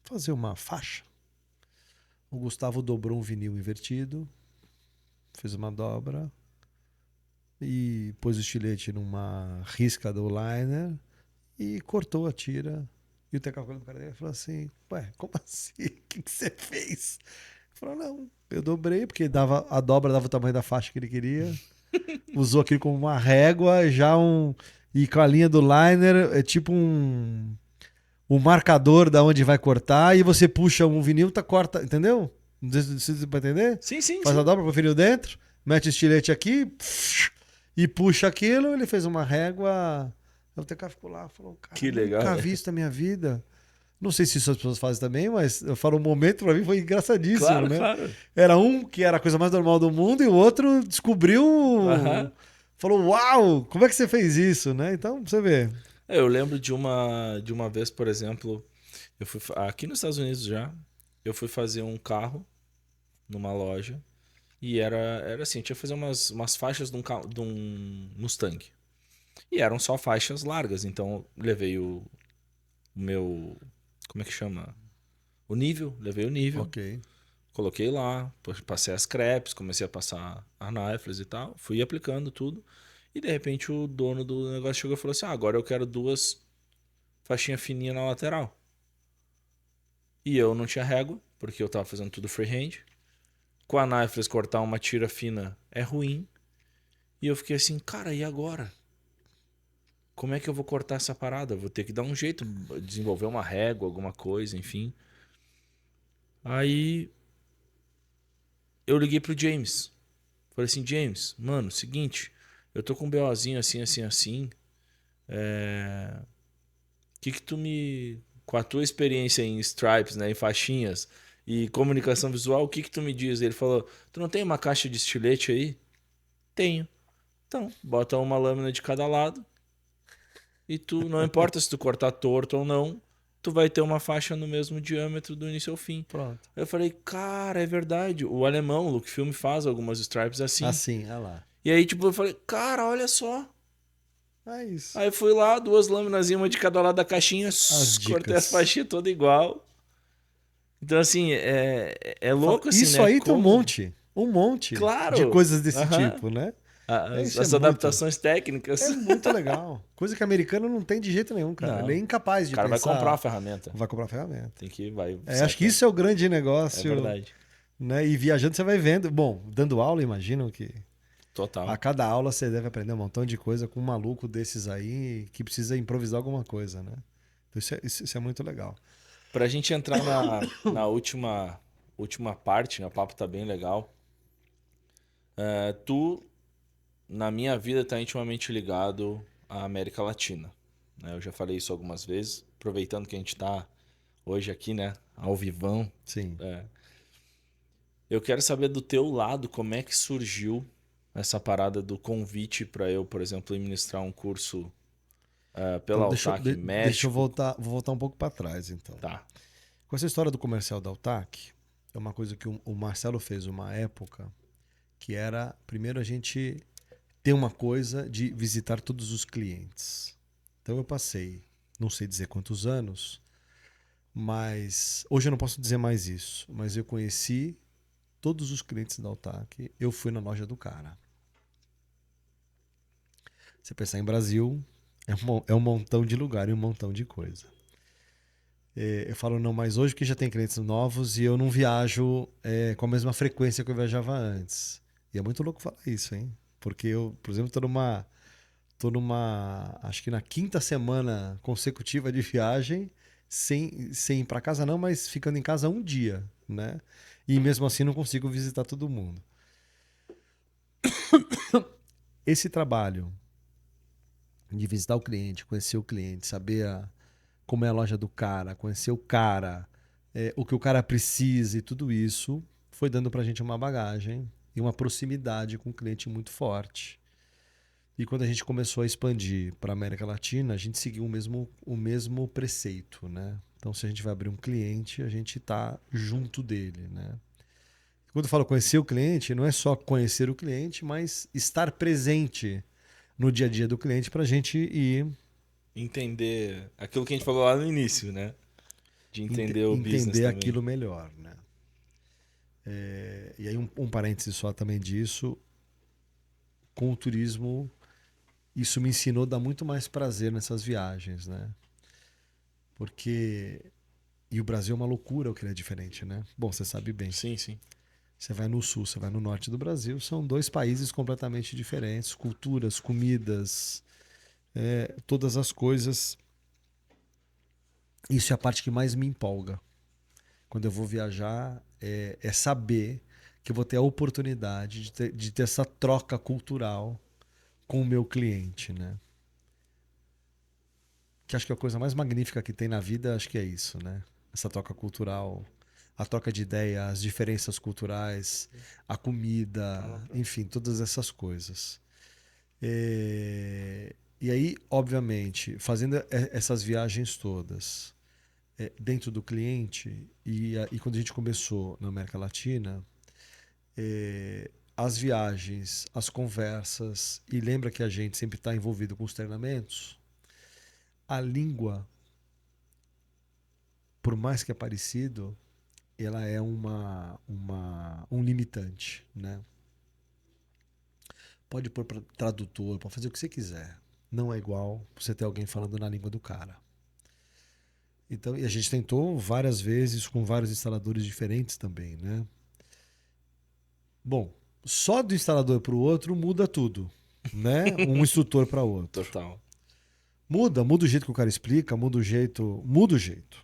fazer uma faixa. O Gustavo dobrou um vinil invertido, fez uma dobra e pôs o estilete numa risca do liner e cortou a tira. E o TK olhou pro cara dele e falou assim, ué, como assim? O que você fez? Ele falou, não, eu dobrei, porque a dobra dava o tamanho da faixa que ele queria. Usou aquilo como uma régua, e com a linha do liner, é tipo o marcador da onde vai cortar, e você puxa um vinil, corta, entendeu? Não sei se você vai entender? Sim, sim, Faz sim. a dobra pro vinil dentro, mete o estilete aqui, e puxa aquilo, ele fez uma régua. O TK ficou lá, falou, cara, Que legal, nunca né? vi isso na minha vida. Não sei se isso as pessoas fazem também, mas eu falo, o momento pra mim foi engraçadíssimo, Claro, né? claro. Era um que era a coisa mais normal do mundo e o outro descobriu, Aham. falou, uau, como é que você fez isso, né? Então, você vê. Eu lembro de uma vez, por exemplo, eu fui aqui nos Estados Unidos já, eu fui fazer um carro numa loja e era assim, eu tinha que fazer umas faixas de um Mustang. E eram só faixas largas, então levei o meu, como é que chama? O nível, levei o nível, Ok. coloquei lá, passei as crepes, comecei a passar anáfras e tal, fui aplicando tudo. E de repente o dono do negócio chegou e falou assim: agora eu quero 2 faixinhas fininhas na lateral. E eu não tinha régua, porque eu tava fazendo tudo freehand. Com a anáfras cortar uma tira fina é ruim. E eu fiquei assim, cara, e agora? Como é que eu vou cortar essa parada? Vou ter que dar um jeito, desenvolver uma régua, alguma coisa, enfim. Aí eu liguei pro James. Falei assim, James, mano, seguinte, eu tô com um BOzinho assim, assim, assim. Que tu me... Com a tua experiência em stripes, né, em faixinhas e comunicação visual, o que tu me diz? Ele falou, tu não tem uma caixa de estilete aí? Tenho. Então, bota uma lâmina de cada lado e tu, não importa se tu cortar torto ou não, tu vai ter uma faixa no mesmo diâmetro do início ao fim. Pronto. Aí eu falei, cara, é verdade. O alemão, o Lucasfilm faz algumas stripes assim. Assim, olha lá. E aí, tipo, eu falei, cara, olha só. É isso. Aí fui lá, 2 lâminas, uma de cada lado da caixinha, As cortei as dicas. faixinhas todas igual. Então, assim, é louco assim, Isso né? aí tem um Como... monte. Um monte de Claro! coisas desse Aham. tipo, né? Isso é As muito. adaptações técnicas. É muito legal. Coisa que americano não tem de jeito nenhum, cara. Ele é Não. incapaz O de cara vai comprar a pensar. ferramenta. Vai comprar ferramenta. Tem que vai. Acho que isso é o grande É negócio, verdade. né? E viajando você vai vendo. Bom, dando aula, imagino que a Total. cada aula você deve aprender um montão de coisa com um maluco desses aí que precisa improvisar alguma coisa, né? Então isso é muito legal. Pra gente entrar na última parte, né? O papo tá bem legal. Tu, na minha vida, tá intimamente ligado à América Latina, né? Eu já falei isso algumas vezes. Aproveitando que a gente tá hoje aqui, né? Ao vivão. Sim. Eu quero saber do teu lado como é que surgiu essa parada do convite para eu, por exemplo, ir ministrar um curso pela Então Altac deixa eu México. vou voltar um pouco para trás, então. Tá. Com essa história do comercial da Altac, é uma coisa que o Marcelo fez uma época que era, primeiro, a gente ter uma coisa de visitar todos os clientes. Então eu passei, não sei dizer quantos anos, mas hoje eu não posso dizer mais isso, mas eu conheci todos os clientes da Altac, eu fui na loja do cara. Você pensar em Brasil, é um montão de lugar e um montão de coisa. Eu falo não mais hoje porque já tem clientes novos e eu não viajo com a mesma frequência que eu viajava antes. E é muito louco falar isso, hein? Porque eu, por exemplo, tô numa, acho que na 5ª semana consecutiva de viagem, sem ir para casa não, mas ficando em casa um dia, né? E mesmo assim não consigo visitar todo mundo. Esse trabalho de visitar o cliente, conhecer o cliente, saber como é a loja do cara, conhecer o cara, o que o cara precisa e tudo isso, foi dando pra gente uma bagagem e uma proximidade com o cliente muito forte. E quando a gente começou a expandir para a América Latina, a gente seguiu o mesmo preceito, né? Então, se a gente vai abrir um cliente, a gente está junto dele, né? Quando eu falo conhecer o cliente, não é só conhecer o cliente, mas estar presente no dia a dia do cliente para a gente ir Entender aquilo que a gente falou lá no início, né? De entender o business entender também. aquilo melhor, né? E aí um parêntese só também disso, com o turismo, isso me ensinou a dar muito mais prazer nessas viagens, né? Porque e o Brasil é uma loucura o que ele é diferente, né? Bom, você sabe bem. Sim, sim. Você vai no sul, você vai no norte do Brasil, são 2 países completamente diferentes, culturas, comidas, todas as coisas. Isso é a parte que mais me empolga. Quando eu vou viajar, é saber que eu vou ter a oportunidade de ter essa troca cultural com o meu cliente, né? Que acho que a coisa mais magnífica que tem na vida, acho que é isso, né? Essa troca cultural, a troca de ideias, as diferenças culturais, a comida, enfim, todas essas coisas. E aí, obviamente, fazendo essas viagens todas, dentro do cliente, e quando a gente começou na América Latina, as viagens, as conversas, e lembra que a gente sempre está envolvido com os treinamentos, a língua, por mais que é parecido, ela é um limitante, né? Pode pôr para tradutor, pode fazer o que você quiser. Não é igual você ter alguém falando na língua do cara. Então, e a gente tentou várias vezes com vários instaladores diferentes também, né? Bom, só do instalador para o outro muda tudo, né? Um instrutor para outro. Total. Muda o jeito que o cara explica, muda o jeito,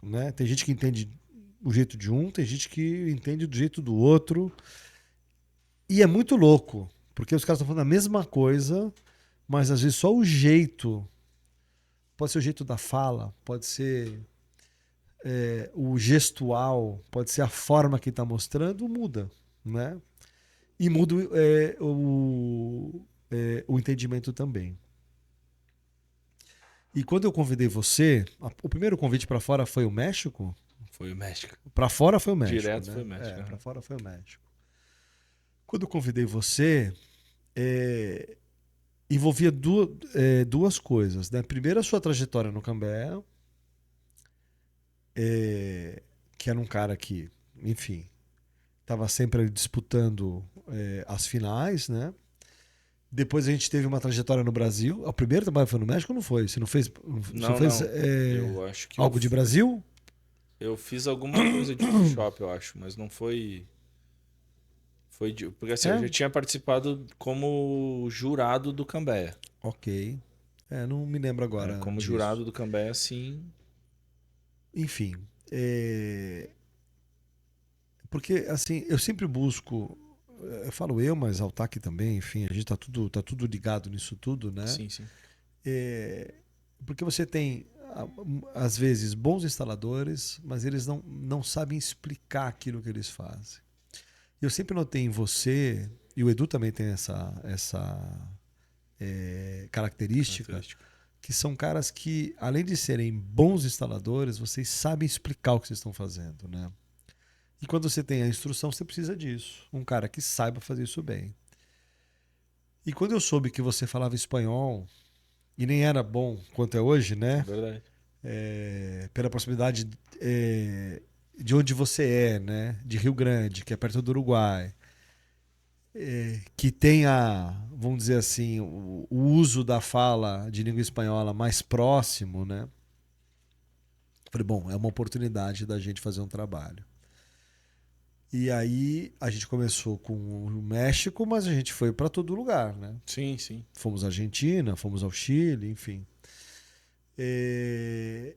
né? Tem gente que entende o jeito de um, tem gente que entende do jeito do outro. E é muito louco, porque os caras estão falando a mesma coisa, mas às vezes só o jeito, pode ser o jeito da fala, pode ser o gestual, pode ser a forma que está mostrando, muda, né? E muda o entendimento também. E quando eu convidei você, o primeiro convite para fora foi o México? Foi o México. Para fora foi o México. Direto, né? foi o México. Para fora foi o México. Quando eu convidei você, envolvia duas coisas, né? Primeiro, a sua trajetória no Cambé, que era um cara que, enfim, estava sempre disputando as finais, né? Depois a gente teve uma trajetória no Brasil. O primeiro trabalho foi no México ou não foi? Você não fez, Não, fez eu acho que algo de Brasil? Eu fiz alguma coisa de workshop, eu acho, mas não foi... Porque assim, eu já tinha participado como jurado do Cambé. Ok. Não me lembro agora. Como disso. jurado do Cambé, sim. Enfim. Porque, assim, eu sempre busco... Eu falo mas Altac também, enfim, a gente tá tudo ligado nisso tudo, né? Sim, sim. Porque você tem, às vezes, bons instaladores, mas eles não sabem explicar aquilo que eles fazem. Eu sempre notei em você, e o Edu também tem essa característica, que são caras que, além de serem bons instaladores, vocês sabem explicar o que vocês estão fazendo, né? E quando você tem a instrução, você precisa disso. Um cara que saiba fazer isso bem. E quando eu soube que você falava espanhol, e nem era bom quanto é hoje, né? Verdade. Pela proximidade de onde você é, né? De Rio Grande, que é perto do Uruguai. Que tem vamos dizer assim, o uso da fala de língua espanhola mais próximo, né? Falei, bom, é uma oportunidade da gente fazer um trabalho. E aí a gente começou com o México, mas a gente foi para todo lugar, né? Sim, sim. Fomos à Argentina, fomos ao Chile, enfim. E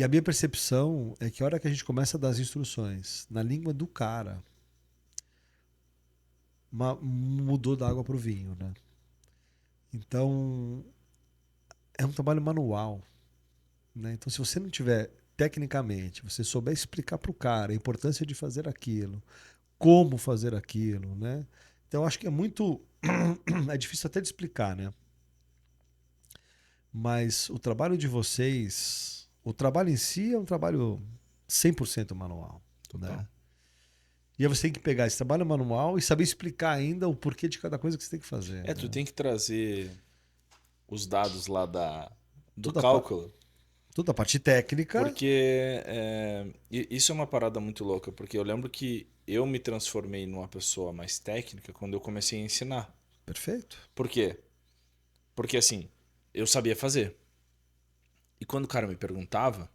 a minha percepção é que a hora que a gente começa a dar as instruções na língua do cara, mudou da água para o vinho, né? Então, é um trabalho manual, né? Então, se você não tiver tecnicamente, você souber explicar para o cara a importância de fazer aquilo, como fazer aquilo, né? Então, eu acho que é muito... é difícil até de explicar, né? Mas o trabalho de vocês... O trabalho em si é um trabalho 100% manual. Total. Né? E aí você tem que pegar esse trabalho manual e saber explicar ainda o porquê de cada coisa que você tem que fazer. Tu tem que trazer os dados lá do Toda cálculo. Toda a parte técnica. Porque isso é uma parada muito louca, porque eu lembro que eu me transformei numa pessoa mais técnica quando eu comecei a ensinar. Perfeito. Por quê? Porque assim, eu sabia fazer. E quando o cara me perguntava,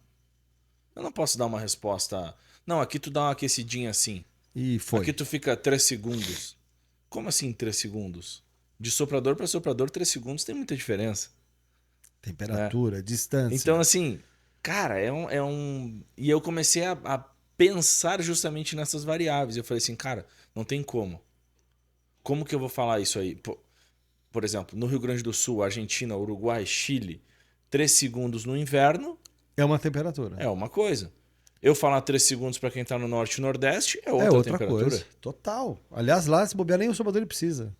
eu não posso dar uma resposta... Não, aqui tu dá uma aquecidinha assim. E foi. Aqui tu fica 3 segundos. Como assim 3 segundos? De soprador para soprador, 3 segundos tem muita diferença. Temperatura, distância. Então, assim, cara, E eu comecei a pensar justamente nessas variáveis. Eu falei assim, cara, não tem como. Como que eu vou falar isso aí? Por exemplo, no Rio Grande do Sul, Argentina, Uruguai, Chile, 3 segundos no inverno... É uma temperatura. É uma coisa. Eu falar 3 segundos para quem tá no Norte e Nordeste é outra temperatura. Coisa. Total. Aliás, lá, se bobear, nem o soprador ele precisa.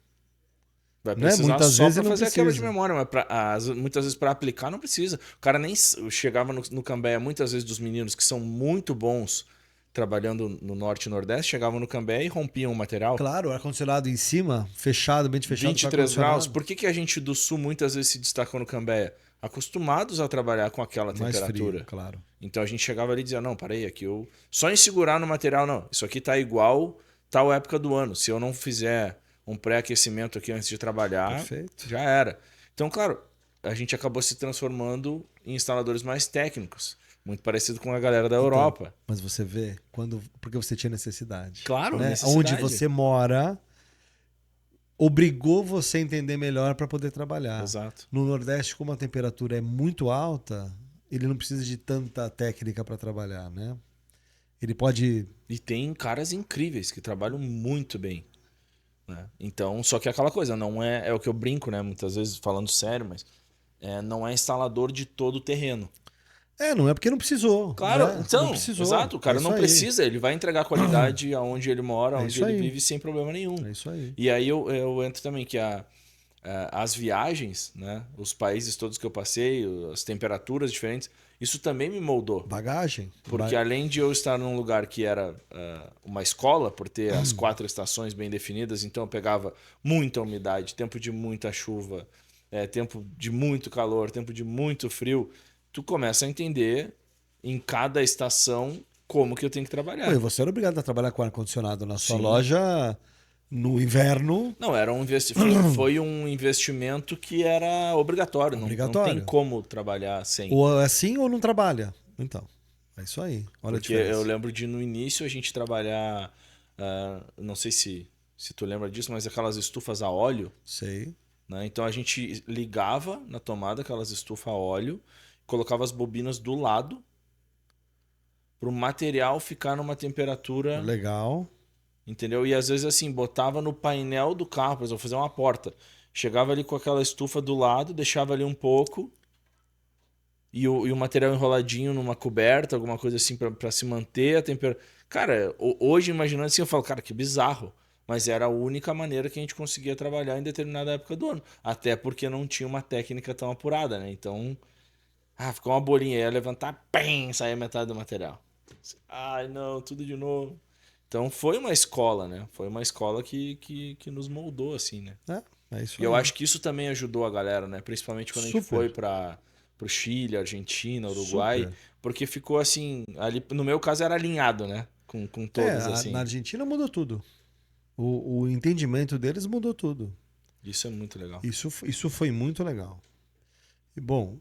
Vai Né? precisar Muitas só vezes para não fazer a quebra de precisa. memória, mas muitas vezes para aplicar não precisa. O cara nem chegava no Cambéia, muitas vezes dos meninos que são muito bons trabalhando no Norte e Nordeste, chegavam no Cambéia e rompiam o material. Claro, ar-condicionado em cima, fechado, bem fechado, com 23 graus. ar-condicionado. Por que a gente do Sul muitas vezes se destacou no Cambéia? Acostumados a trabalhar com aquela Mais temperatura. frio, claro. Então a gente chegava ali e dizia, não, parei, aqui eu... Só em segurar no material, não. Isso aqui tá igual tal época do ano. Se eu não fizer um pré-aquecimento aqui antes de trabalhar, Perfeito. já era. Então, claro, a gente acabou se transformando em instaladores mais técnicos. Muito parecido com a galera da Europa. Mas você vê, porque você tinha necessidade. Claro, né? necessidade. Onde você mora, obrigou você a entender melhor para poder trabalhar. Exato. No Nordeste, como a temperatura é muito alta, ele não precisa de tanta técnica para trabalhar, né? Ele pode... E tem caras incríveis que trabalham muito bem. Né? Então, só que aquela coisa, não é o que eu brinco, né? Muitas vezes falando sério, mas não é instalador de todo o terreno. não é porque não precisou. Claro, né? então, Não precisou. exato, o cara É não isso aí. precisa, ele vai entregar qualidade aonde ele mora, É onde isso ele aí. vive sem problema nenhum. É isso aí. E aí eu entro também que as viagens, né, os países todos que eu passei, as temperaturas diferentes, isso também me moldou. Bagagem. Porque além de eu estar num lugar que era uma escola, por ter as 4 estações bem definidas, então eu pegava muita umidade, tempo de muita chuva, tempo de muito calor, tempo de muito frio, tu começa a entender em cada estação como que eu tenho que trabalhar. Pô, e você era obrigado a trabalhar com ar-condicionado na sua Sim. loja no inverno. Não, era foi um investimento que era obrigatório. Não tem como trabalhar sem. Ou assim ou não trabalha. Então, é isso aí. Olha Porque a diferença. eu lembro de no início a gente trabalhar, não sei se tu lembra disso, mas aquelas estufas a óleo. Sei. Né? Então a gente ligava na tomada aquelas estufas a óleo, colocava as bobinas do lado para o material ficar numa temperatura... Legal. Entendeu? E às vezes assim, botava no painel do carro, por exemplo, fazer uma porta. Chegava ali com aquela estufa do lado, deixava ali um pouco e o material enroladinho numa coberta, alguma coisa assim para se manter a temperatura. Cara, hoje imaginando assim, eu falo, cara, que bizarro. Mas era a única maneira que a gente conseguia trabalhar em determinada época do ano. Até porque não tinha uma técnica tão apurada, né? Então, ficou uma bolinha, ia levantar, pem, saía metade do material. Ai, não, tudo de novo. Então foi uma escola, né? Foi uma escola que nos moldou, assim, né? É isso E eu aí. acho que isso também ajudou a galera, né? Principalmente quando a gente foi para o Chile, Argentina, Uruguai. Super. Porque ficou assim, ali, no meu caso era alinhado, né? Com todos, assim. Na Argentina mudou tudo. O entendimento deles mudou tudo. Isso é muito legal. Isso foi muito legal. E bom,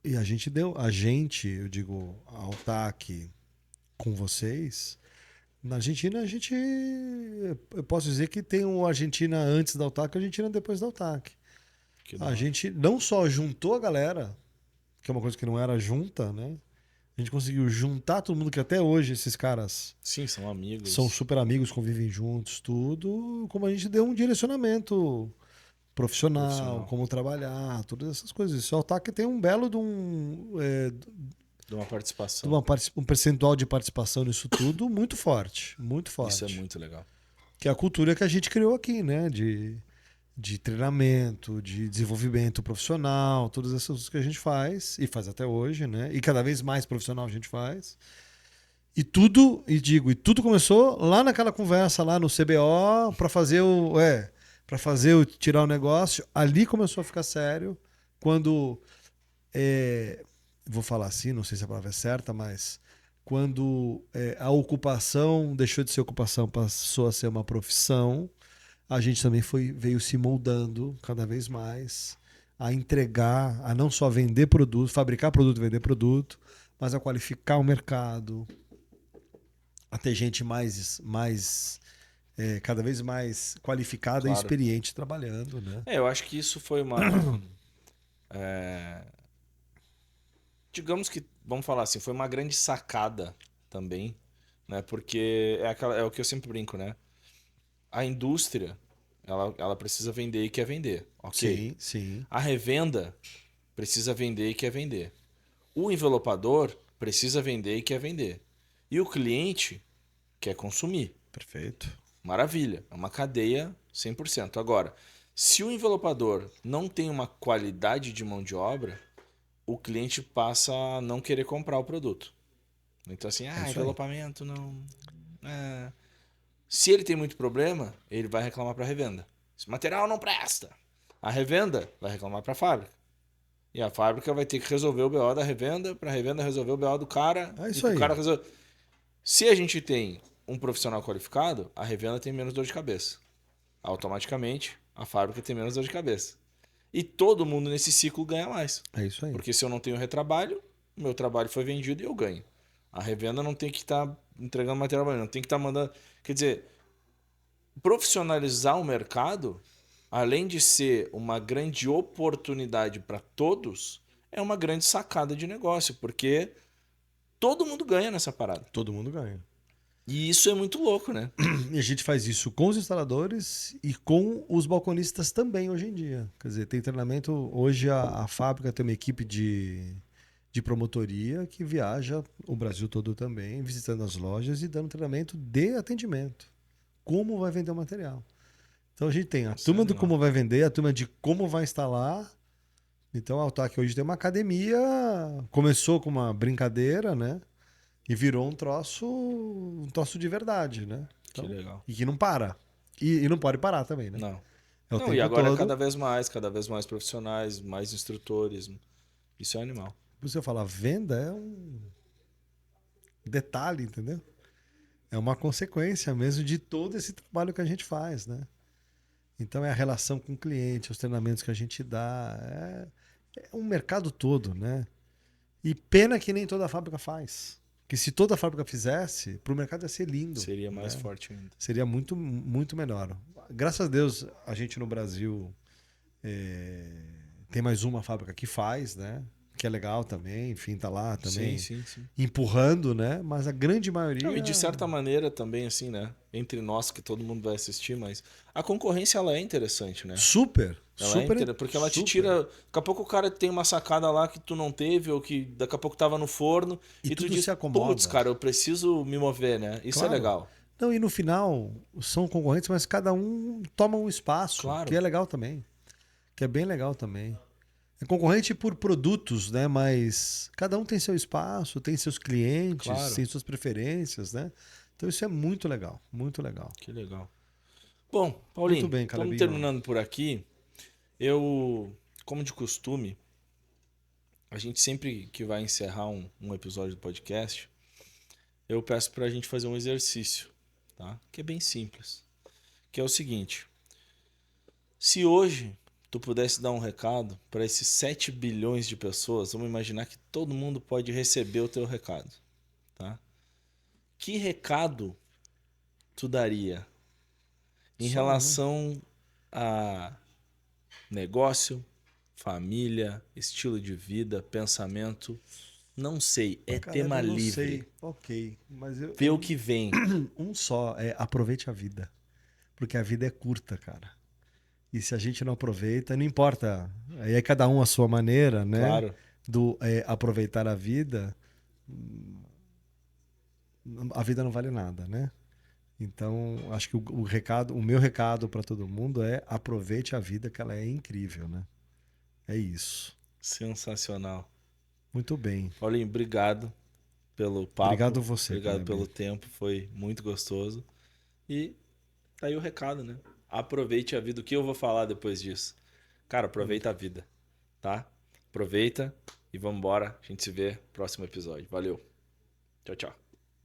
e a gente, eu digo, a Altac com vocês. Na Argentina, eu posso dizer que tem uma Argentina antes da Altac e a Argentina depois da Altac. A gente não só juntou a galera, que é uma coisa que não era junta, né? A gente conseguiu juntar todo mundo, que até hoje esses caras... Sim, são amigos. São super amigos, convivem juntos, tudo. Como a gente deu um direcionamento profissional, como trabalhar, todas essas coisas. Isso, o Altac tem um belo de de uma participação. um percentual de participação nisso tudo muito forte. Muito forte. Isso é muito legal. Que é a cultura que a gente criou aqui, né? De treinamento, de desenvolvimento profissional, todas essas coisas que a gente faz, e faz até hoje, né? E cada vez mais profissional a gente faz. E tudo começou lá naquela conversa lá no CBO para fazer tirar o negócio. Ali começou a ficar sério quando vou falar assim, não sei se a palavra é certa, mas quando a ocupação deixou de ser ocupação, passou a ser uma profissão, a gente também veio se moldando cada vez mais a entregar, a não só vender produto, fabricar produto, vender produto, mas a qualificar o mercado, a ter gente cada vez mais qualificada e experiente trabalhando, né? Eu acho que isso foi uma... digamos que, vamos falar assim, foi uma grande sacada também, né? Porque é o que eu sempre brinco, né? A indústria, ela precisa vender e quer vender, ok? Sim. A revenda precisa vender e quer vender. O envelopador precisa vender e quer vender. E o cliente quer consumir. Perfeito. Maravilha. É uma cadeia 100%. Agora, Se o envelopador não tem uma qualidade de mão de obra, o cliente passa a não querer comprar o produto. Então assim, isso aí. envelopamento não... Se ele tem muito problema, ele vai reclamar para a revenda. Esse material não presta. A revenda vai reclamar para a fábrica. E a fábrica vai ter que resolver o BO da revenda, para a revenda resolver o BO do cara. É e isso pro aí. cara resolver. Se a gente tem um profissional qualificado, a revenda tem menos dor de cabeça. Automaticamente, a fábrica tem menos dor de cabeça. E todo mundo nesse ciclo ganha mais. É isso aí. Porque se eu não tenho retrabalho, o meu trabalho foi vendido e eu ganho. A revenda não tem que estar entregando material para mim, não tem que estar mandando... Quer dizer, profissionalizar o mercado, além de ser uma grande oportunidade para todos, é uma grande sacada de negócio, porque todo mundo ganha nessa parada. Todo mundo ganha. E isso é muito louco, né? E a gente faz isso com os instaladores e com os balconistas também hoje em dia. Quer dizer, tem treinamento. Hoje a fábrica tem uma equipe de promotoria que viaja o Brasil todo também, visitando as lojas e dando treinamento de atendimento. Como vai vender o material. Então a gente tem a turma do como vai vender, a turma de como vai instalar. Então a Autac hoje tem uma academia, começou com uma brincadeira, né? E virou um troço de verdade, né? Então, Que legal. e que não para. E não pode parar também, né? Não. É o Não, tempo e agora todo. cada vez mais profissionais, mais instrutores. Isso é animal. Você fala, venda é um detalhe, entendeu? É uma consequência mesmo de todo esse trabalho que a gente faz, né? Então é a relação com o cliente, os treinamentos que a gente dá, é um mercado todo, né? E pena que nem toda fábrica faz. Que se toda fábrica fizesse, para o mercado ia ser lindo. Seria mais né? forte ainda. Seria muito, muito melhor. Graças a Deus, a gente no Brasil tem mais uma fábrica que faz, né? Que é legal também, enfim, tá lá também Sim. empurrando, né? Mas a grande maioria... Não, e de certa maneira também, assim, né? Entre nós, que todo mundo vai assistir, mas a concorrência, ela é interessante, né? Super, Ela super. porque ela te super. tira... Daqui a pouco o cara tem uma sacada lá que tu não teve, ou que daqui a pouco tava no forno, E e tu tudo diz, se acomoda. putz, cara, eu preciso me mover, né? Isso Claro. é legal. Não, e no final, são concorrentes, mas cada um toma um espaço, Claro. que é legal também. Que é bem legal também. É concorrente por produtos, né? Mas cada um tem seu espaço, tem seus clientes, Claro. tem suas preferências, né? Então isso é muito legal, muito legal. Que legal. Bom, Paulinho, Muito bem, estamos Calebinho. terminando por aqui. Eu, como de costume, a gente sempre que vai encerrar um episódio do podcast, eu peço para a gente fazer um exercício, tá? Que é bem simples. Que é o seguinte: se hoje tu pudesse dar um recado para esses 7 bilhões de pessoas, vamos imaginar que todo mundo pode receber o teu recado, tá? Que recado tu daria em Só relação a negócio, família, estilo de vida, pensamento? Não sei, é Cara, tema eu não livre. sei. Ok, mas Vê o que vem. um só é aproveite a vida. Porque a vida é curta, cara. E se a gente não aproveita, não importa. Aí é cada um a sua maneira, né? Claro. Do aproveitar a vida, a vida não vale nada, né? Então, acho que o meu recado para todo mundo é aproveite a vida, que ela é incrível, né? É isso. Sensacional. Muito bem. Paulinho, obrigado pelo papo. Obrigado você, Obrigado Caleb. pelo tempo, foi muito gostoso. E tá aí o recado, né? Aproveite a vida. O que eu vou falar depois disso? Cara, aproveita a vida, tá? Aproveita e vamos embora. A gente se vê no próximo episódio. Valeu. Tchau, tchau.